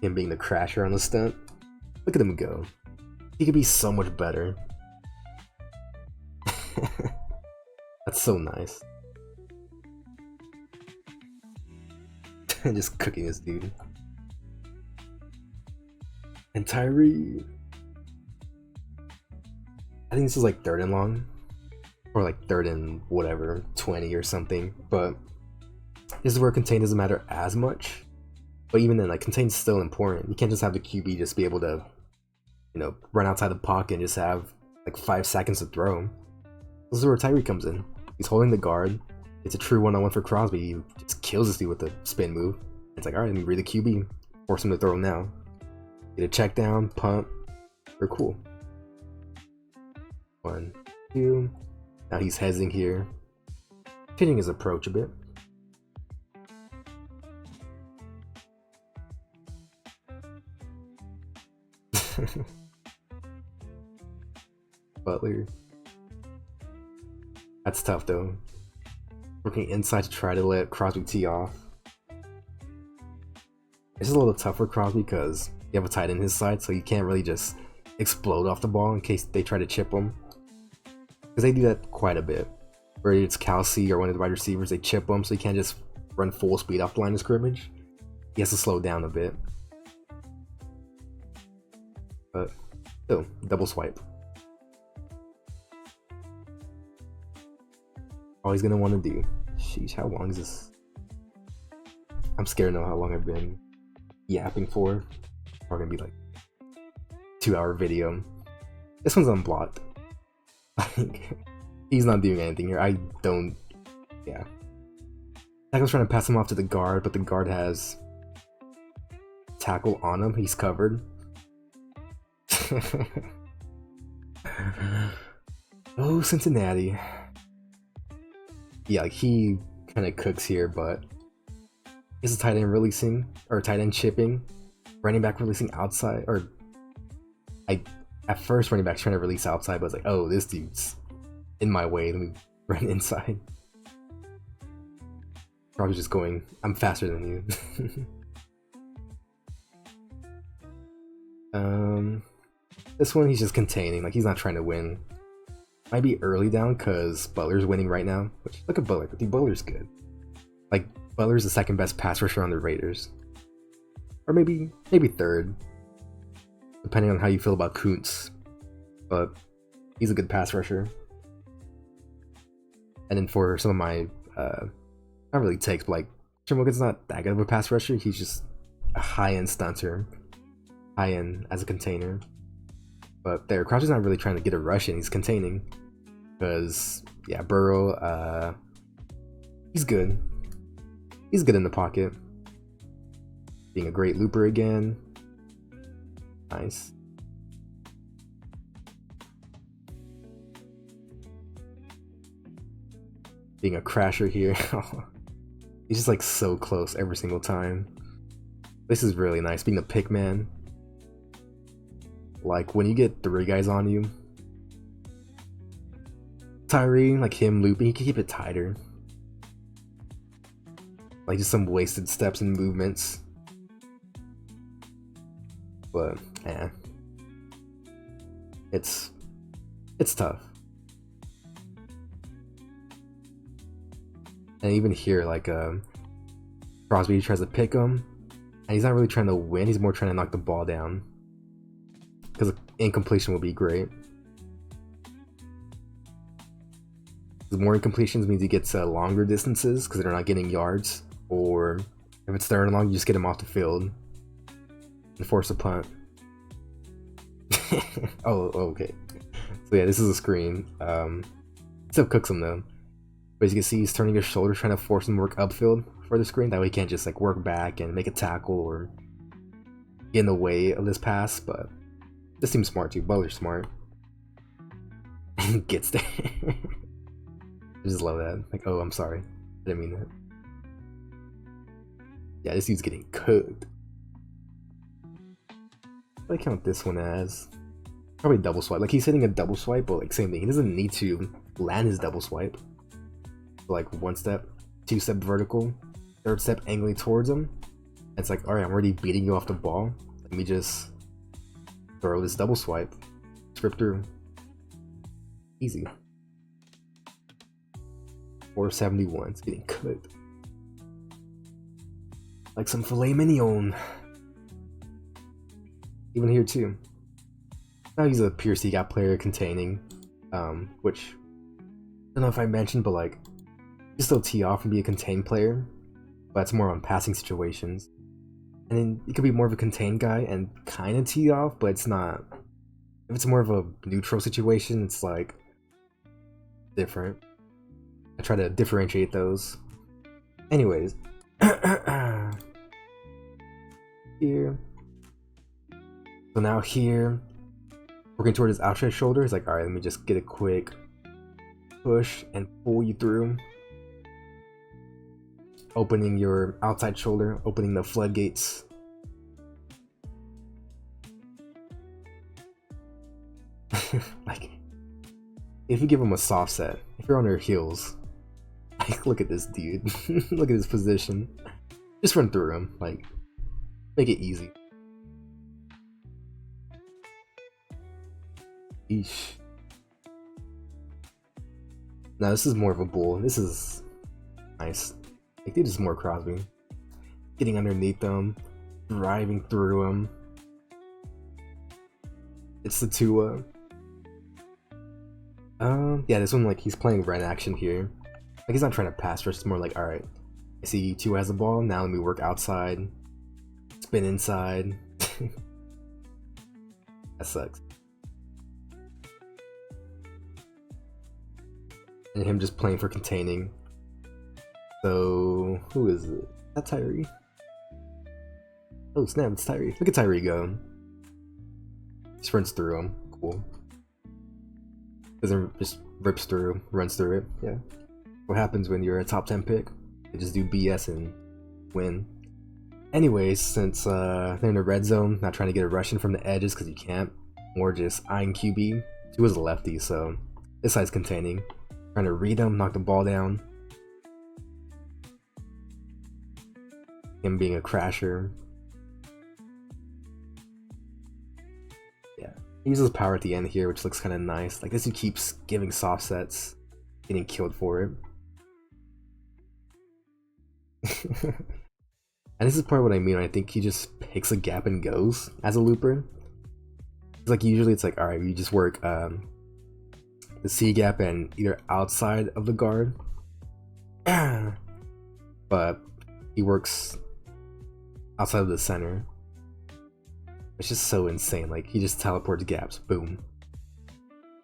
Him being the crasher on the stunt. Look at him go. He could be so much better. That's so nice. Just cooking this dude. And Tyree. I think this is like 3rd and long. Or like 3rd and whatever, 20 or something. But this is where contain doesn't matter as much. But even then, like contain's still important. You can't just have the QB just be able to you know, run outside the pocket and just have like 5 seconds to throw. This is where Tyree comes in. He's holding the guard. It's a true one-on-one for Crosby. He just kills this dude with the spin move. It's like, alright, let me read the QB. Force him to throw him now. Get a check down, punt. We're cool. 1, 2. Now he's hezing here. Hitting his approach a bit. Butler. That's tough though. Working inside to try to let Crosby tee off. This is a little tough for Crosby because you have a tight end his side, so you can't really just explode off the ball in case they try to chip him. Because they do that quite a bit. Where it's Kelsey or one of the wide receivers, they chip him, so he can't just run full speed off the line of scrimmage. He has to slow down a bit. But still, double swipe. All he's gonna want to do. Sheesh, how long is this? I'm scared to know how long I've been yapping for. Probably gonna be like 2-hour video. This one's unblocked. Like, he's not doing anything here. I don't. Yeah. Tackle's trying to pass him off to the guard, but the guard has tackle on him. He's covered. Oh, Cincinnati. Yeah, like he kind of cooks here, but is a tight end releasing or tight end chipping, running back releasing outside, or at first running back's trying to release outside, but it's like, oh, this dude's in my way. Let me run inside. Probably just going, I'm faster than you. This one he's just containing, like he's not trying to win. Might be early down because Butler's winning right now. Which, look at Butler. Dude, Butler's good. Like, Butler's the second best pass rusher on the Raiders. Or maybe third. Depending on how you feel about Kuntz. But he's a good pass rusher. And then for some of my, not really takes, but like, Jim Wilkins not that good of a pass rusher. He's just a high-end stunter. High-end as a container. But there, Crouch is not really trying to get a rush in, he's containing. Because, yeah, Burrow, he's good. He's good in the pocket. Being a great looper again. Nice. Being a crasher here. He's just like so close every single time. This is really nice, being a pick man. Like, when you get 3 guys on you, Tyree, like him looping, he can keep it tighter. Like, just some wasted steps and movements. But, yeah. It's tough. And even here, like, Crosby tries to pick him, and he's not really trying to win, he's more trying to knock the ball down. Because incompletion would be great. The more incompletions means he gets longer distances because they're not getting yards. Or if it's third and long, you just get him off the field and force a punt. Oh, okay. So yeah, this is a screen. Still cooks him though. But as you can see, he's turning his shoulder, trying to force him to work upfield for the screen. That way he can't just like work back and make a tackle or get in the way of this pass. But this seems smart too. Butler's smart. And gets there. I just love that. Like, oh, I'm sorry. I didn't mean that. Yeah, this dude's getting cooked. I count this one as probably double swipe. Like, he's hitting a double swipe, but like same thing. He doesn't need to land his double swipe. So, like 1 step, 2 step vertical, 3rd step angling towards him. And it's like, alright, I'm already beating you off the ball. Let me just throw this double swipe. Strip through. Easy. 471. It's getting cooked. Like some filet mignon. Even here too. Now he's a pure C gap player containing, which I don't know if I mentioned, but like you still tee off and be a contained player, but it's more on passing situations. And then you could be more of a contained guy and kind of tee off, but it's not If it's more of a neutral situation, it's like different. I try to differentiate those. Anyways, here. So now here, working toward his outside shoulder, he's like, all right, let me just get a quick push and pull you through. Opening your outside shoulder, opening the floodgates. Like, if you give him a soft set, if you're on your heels, like, look at this dude. Look at his position. Just run through him, like, make it easy. Eesh. Now this is more of a bull. This is nice. Like, dude is more Crosby. Getting underneath them, driving through him. It's the Tua. Yeah, this one, like, he's playing red action here. Like, he's not trying to pass rush, it's more like, alright, I see Tua has the ball, now let me work outside. Spin inside. That sucks. And him just playing for containing. So, who is it? Is that Tyree? Oh snap, it's Tyree. Look at Tyree go. Just runs through him. Cool. Doesn't just rips through, runs through it. Yeah. What happens when you're a top 10 pick? You just do BS and win. Anyways, since they're in the red zone, not trying to get a rush in from the edges because you can't, more just eyeing QB. He was a lefty, so this side's containing. Trying to read him, knock the ball down. Him being a crasher. Yeah. He uses power at the end here, which looks kind of nice. Like this, he keeps giving soft sets, getting killed for it. And this is part of what I mean. I think he just picks a gap and goes as a looper. It's like usually it's like, all right, you just work the C gap and either outside of the guard, but he works outside of the center. It's just so insane. Like he just teleports gaps, boom,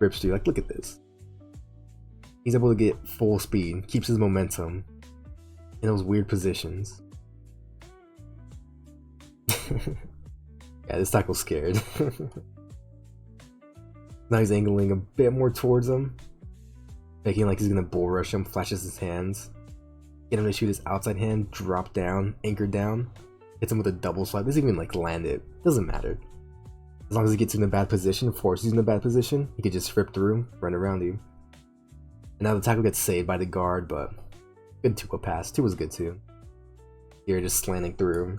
rips through. Like look at this. He's able to get full speed, keeps his momentum in those weird positions. Yeah, this tackle's scared. Now he's angling a bit more towards him, making like he's gonna bull rush him, flashes his hands, get him to shoot his outside hand, drop down, anchor down, hits him with a double swipe. Doesn't even like land it, doesn't matter. As long as he gets in a bad position, forces you in a bad position, he could just rip through, run around you. And now the tackle gets saved by the guard, but good Tua pass. Tua was good too. Here just slanting through,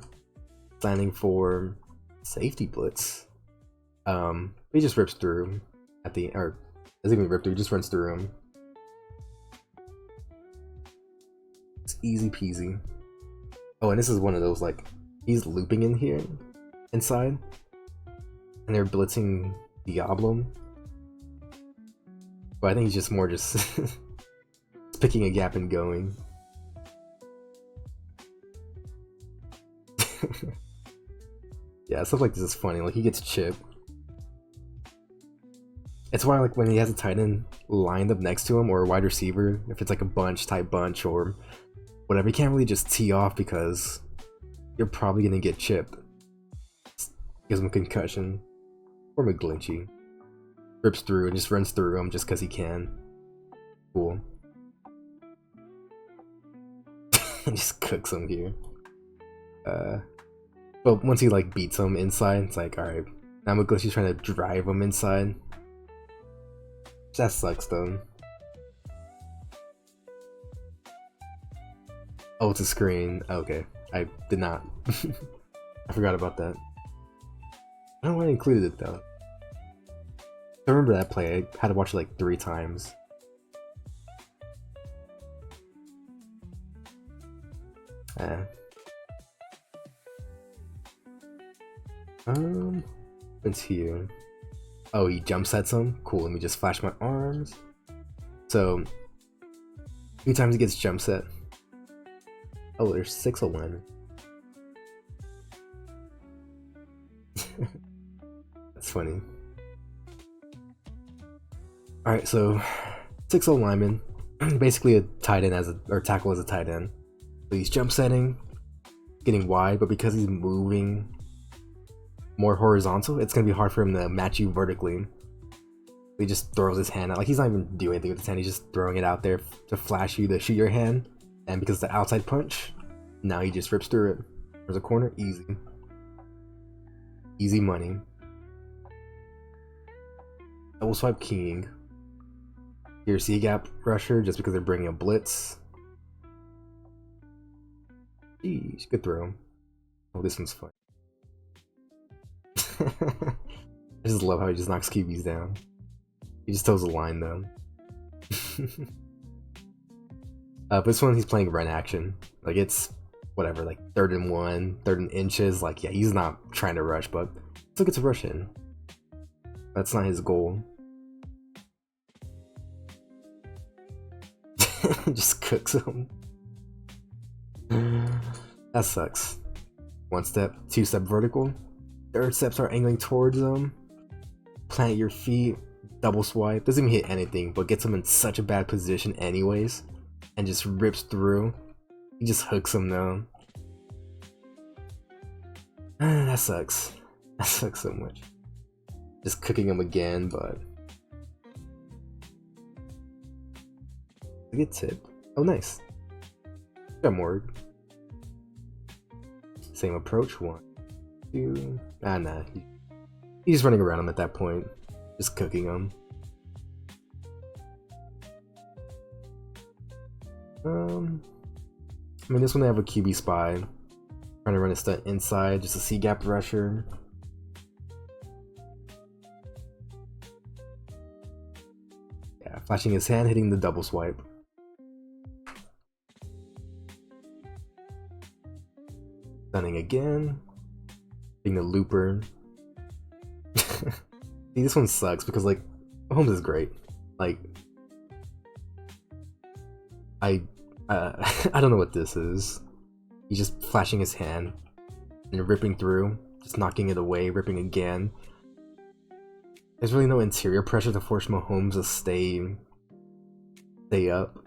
slanting for safety blitz. He just rips through at the, or doesn't even rip through, he just runs through him. It's easy peasy. Oh, and this is one of those, like, he's looping in here, inside, and they're blitzing Diablo. But I think he's just more just picking a gap and going. Yeah, stuff like this is funny. Like he gets chipped. It's why like when he has a tight end lined up next to him or a wide receiver, if it's like a bunch type bunch or whatever, you can't really just tee off because you're probably gonna get chipped. Gives him a concussion or McGlinchy. Rips through and just runs through him just because he can. Cool. Just cooks him here. But once he like beats him inside, it's like, alright, now McGlinchy's trying to drive him inside. That sucks though. Oh, it's a screen. Okay, I did not. I forgot about that. I don't know why I included it though. I remember that play. I had to watch it like 3 times. What's here? Oh, he jump sets him? Cool, let me just flash my arms. So, 2 times he gets jump set. Oh, there's 6 alignment. That's funny. Alright, so 6'0 lineman, basically a tight end or tackle as a tight end. So he's jump setting, getting wide, but because he's moving more horizontal, it's gonna be hard for him to match you vertically. He just throws his hand out, like he's not even doing anything with his hand, he's just throwing it out there to flash you to shoot your hand, and because the outside punch, now he just rips through it. There's a corner, easy. Easy money. Double swipe king. Your C-gap rusher just because they're bringing a blitz. Jeez, good throw. Oh, this one's fun. I just love how he just knocks QBs down. He just toes the line though. But this one he's playing run action. Like it's whatever, like 3rd and 1, 3rd and inches. Like yeah, he's not trying to rush, but still gets a rush in. That's not his goal. Just cooks him. That sucks. 1 step, 2 step vertical. 3rd steps are angling towards him. Plant your feet, double swipe. Doesn't even hit anything, but gets him in such a bad position anyways. And just rips through. He just hooks him though. That sucks. That sucks so much. Just cooking him again, but a good tip. Oh, nice. Got more. Same approach. 1, 2. Nah. He's just running around him at that point, just cooking him. I mean, this one they have a QB spy, trying to run a stunt inside, just a C-gap rusher. Yeah, flashing his hand, hitting the double swipe. Stunning again. Hitting the looper. See, this one sucks because like Mahomes is great. Like I don't know what this is. He's just flashing his hand and ripping through, just knocking it away, ripping again. There's really no interior pressure to force Mahomes to stay up.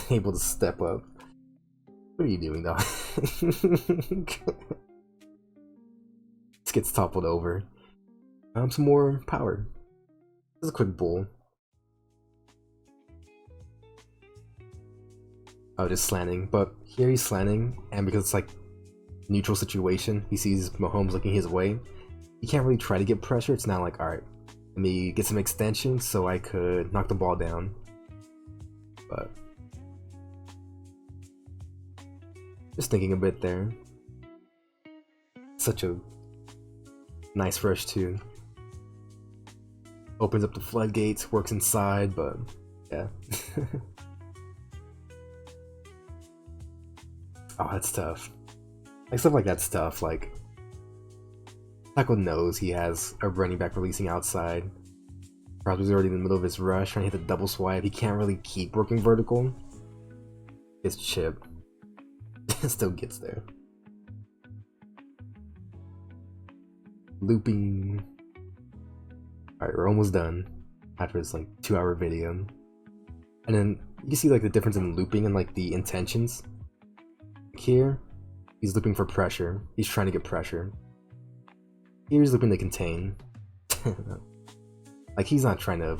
Able to step up. What are you doing though? This gets toppled over. Some more power. This is a quick bull. Oh, just slanting. But here he's slanting, and because it's like neutral situation, he sees Mahomes looking his way. He can't really try to get pressure. It's now like, alright, let me get some extension so I could knock the ball down. But just thinking a bit there. Such a nice rush too. Opens up the floodgates, works inside, but yeah. Oh, that's tough. Like stuff like that's tough. Like Tackle knows he has a running back releasing outside. Crosby's already in the middle of his rush, trying to hit the double swipe. He can't really keep working vertical. His chip still gets there. Looping. Alright, we're almost done after this like 2-hour video. And then you can see like the difference in looping and like the intentions. Here, he's looping for pressure. He's trying to get pressure. Here he's looping to contain. Like he's not trying to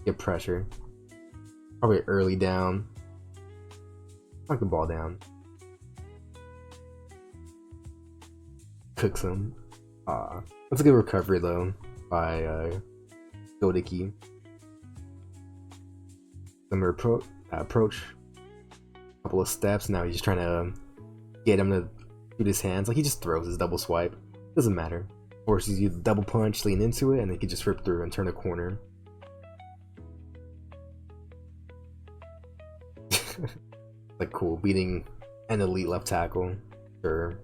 get pressure. Probably early down. Knock the ball down. Cooks him. That's a good recovery though by Godicki. Similar approach. Couple of steps. Now he's just trying to get him to shoot his hands. Like he just throws his double swipe. Doesn't matter. Forces you to double punch, lean into it, and they can just rip through and turn a corner. Like cool, beating an elite left tackle. Sure.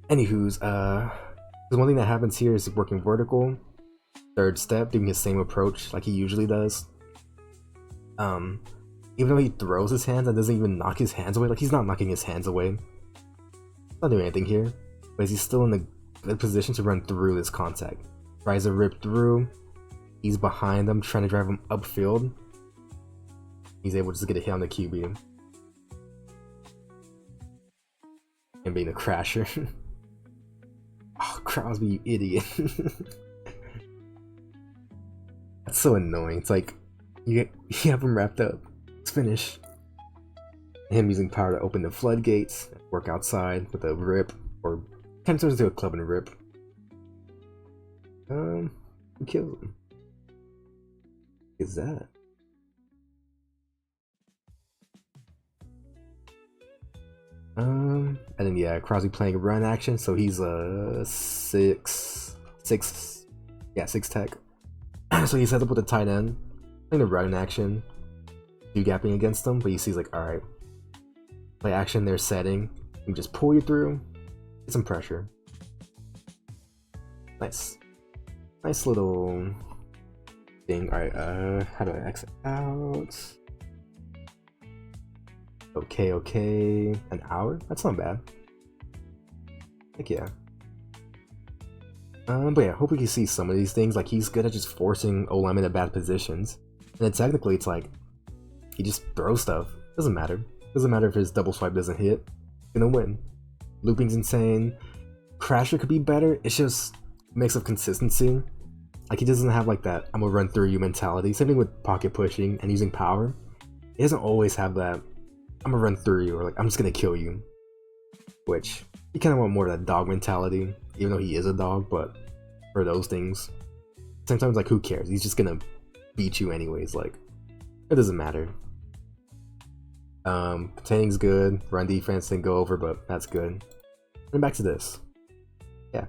Anywho's, the one thing that happens here is working vertical. 3rd step, doing his same approach like he usually does. Even though he throws his hands and doesn't even knock his hands away, like he's not knocking his hands away. Not doing anything here, but he's still in a good position to run through this contact. tries to rip through. He's behind them, trying to drive him upfield. He's able to just get a hit on the QB. And being a crasher. Oh, Crosby, you idiot. That's so annoying. It's like, you have him wrapped up. It's finished. Him using power to open the floodgates, work outside with a rip, or kind of turns into a club and rip. Who kills him? What is that? And then yeah, Crosby playing run action, so he's a six tech. So he's set up with a tight end, playing the run action, do gapping against them, but he sees like, alright, play action, they're setting, and just pull you through, get some pressure. Nice little thing. Alright, how do I exit out? Okay, an hour? That's not bad. Heck yeah. But yeah, hope we can see some of these things. Like, he's good at just forcing O-linemen into bad positions. And then technically, it's like, he just throws stuff. Doesn't matter. Doesn't matter if his double swipe doesn't hit. He's gonna win. Looping's insane. Crasher could be better. It's just a mix of consistency. Like, he doesn't have like that I'm gonna run through you mentality. Same thing with pocket pushing and using power. He doesn't always have that I'm gonna run through you, or like I'm just gonna kill you. Which, you kind of want more of that dog mentality, even though he is a dog, but for those things, sometimes like who cares? He's just gonna beat you anyways, like, it doesn't matter. Containing's good, run defense didn't go over, but that's good. And back to this. Yeah.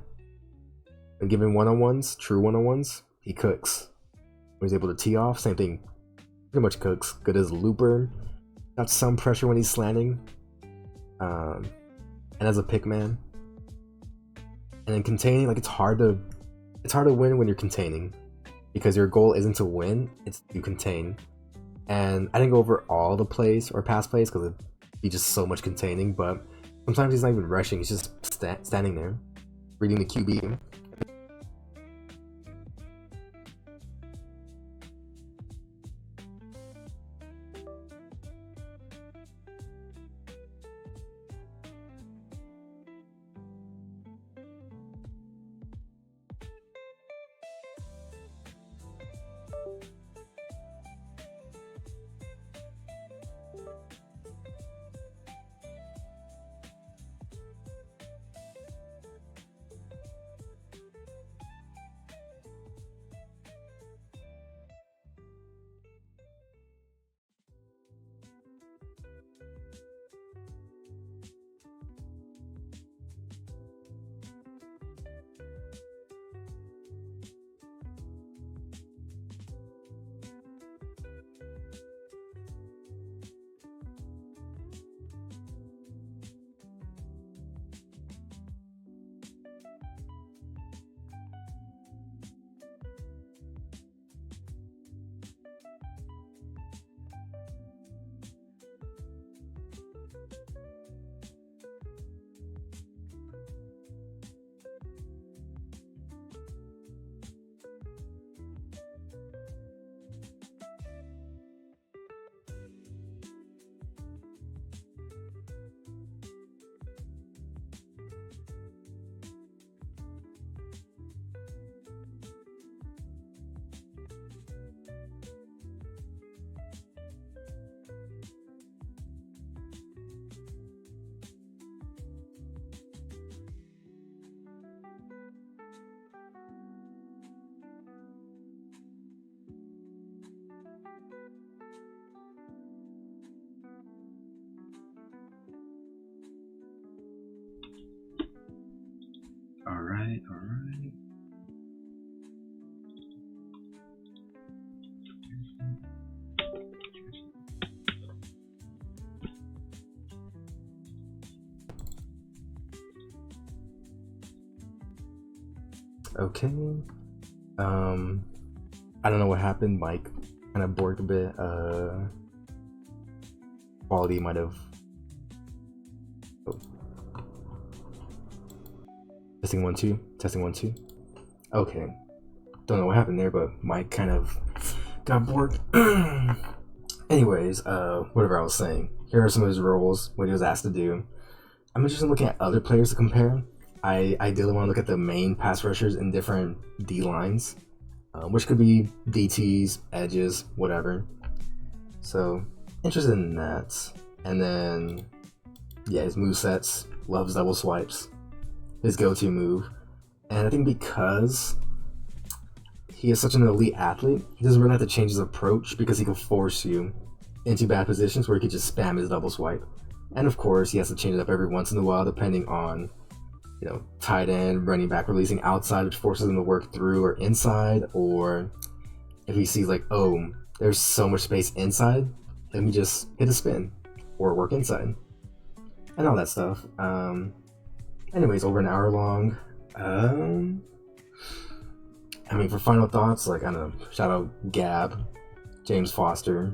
When given one-on-ones, true one-on-ones, he cooks. When he's able to tee off, same thing. Pretty much cooks. Good as a looper. Got some pressure when he's slanting. And as a pick man. And then containing, like, it's hard to win when you're containing. Because your goal isn't to win, it's to contain. And I didn't go over all the plays or pass plays because it'd be just so much containing, but sometimes he's not even rushing, he's just standing there, reading the QB. Alright. Okay. I don't know what happened. Mike kind of borked a bit. Quality might have. Oh. Testing 1 2. Testing 1 2. Okay. don't know what happened there, but Mike kind of got bored. Anyways, whatever I was saying. Here are some of his roles, what he was asked to do. I'm interested in looking at other players to compare. I ideally want to look at the main pass rushers in different D lines, which could be DTs, edges, whatever. So, interested in that. And then, yeah, his movesets, loves double swipes, his go-to move. And I think because he is such an elite athlete, he doesn't really have to change his approach because he can force you into bad positions where he could just spam his double swipe. And of course, he has to change it up every once in a while depending on, you know, tight end, running back releasing outside, which forces him to work through, or inside, or if he sees like, oh, there's so much space inside, let me just hit a spin or work inside and all that stuff. Anyways, over an hour long. I mean, for final thoughts, like, I don't know, shout out Gab, James Foster.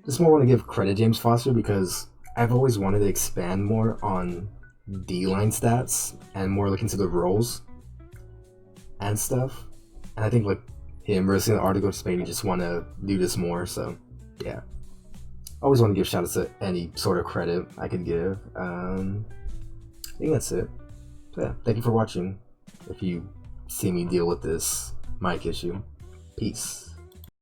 Just more want to give credit to James Foster because I've always wanted to expand more on D-line stats and more look into the roles and stuff. And I think like him releasing the article just made me just want to do this more. So yeah, always want to give shout outs to any sort of credit I could give. I think that's it. So yeah, thank you for watching. If you see me deal with this mic issue, peace.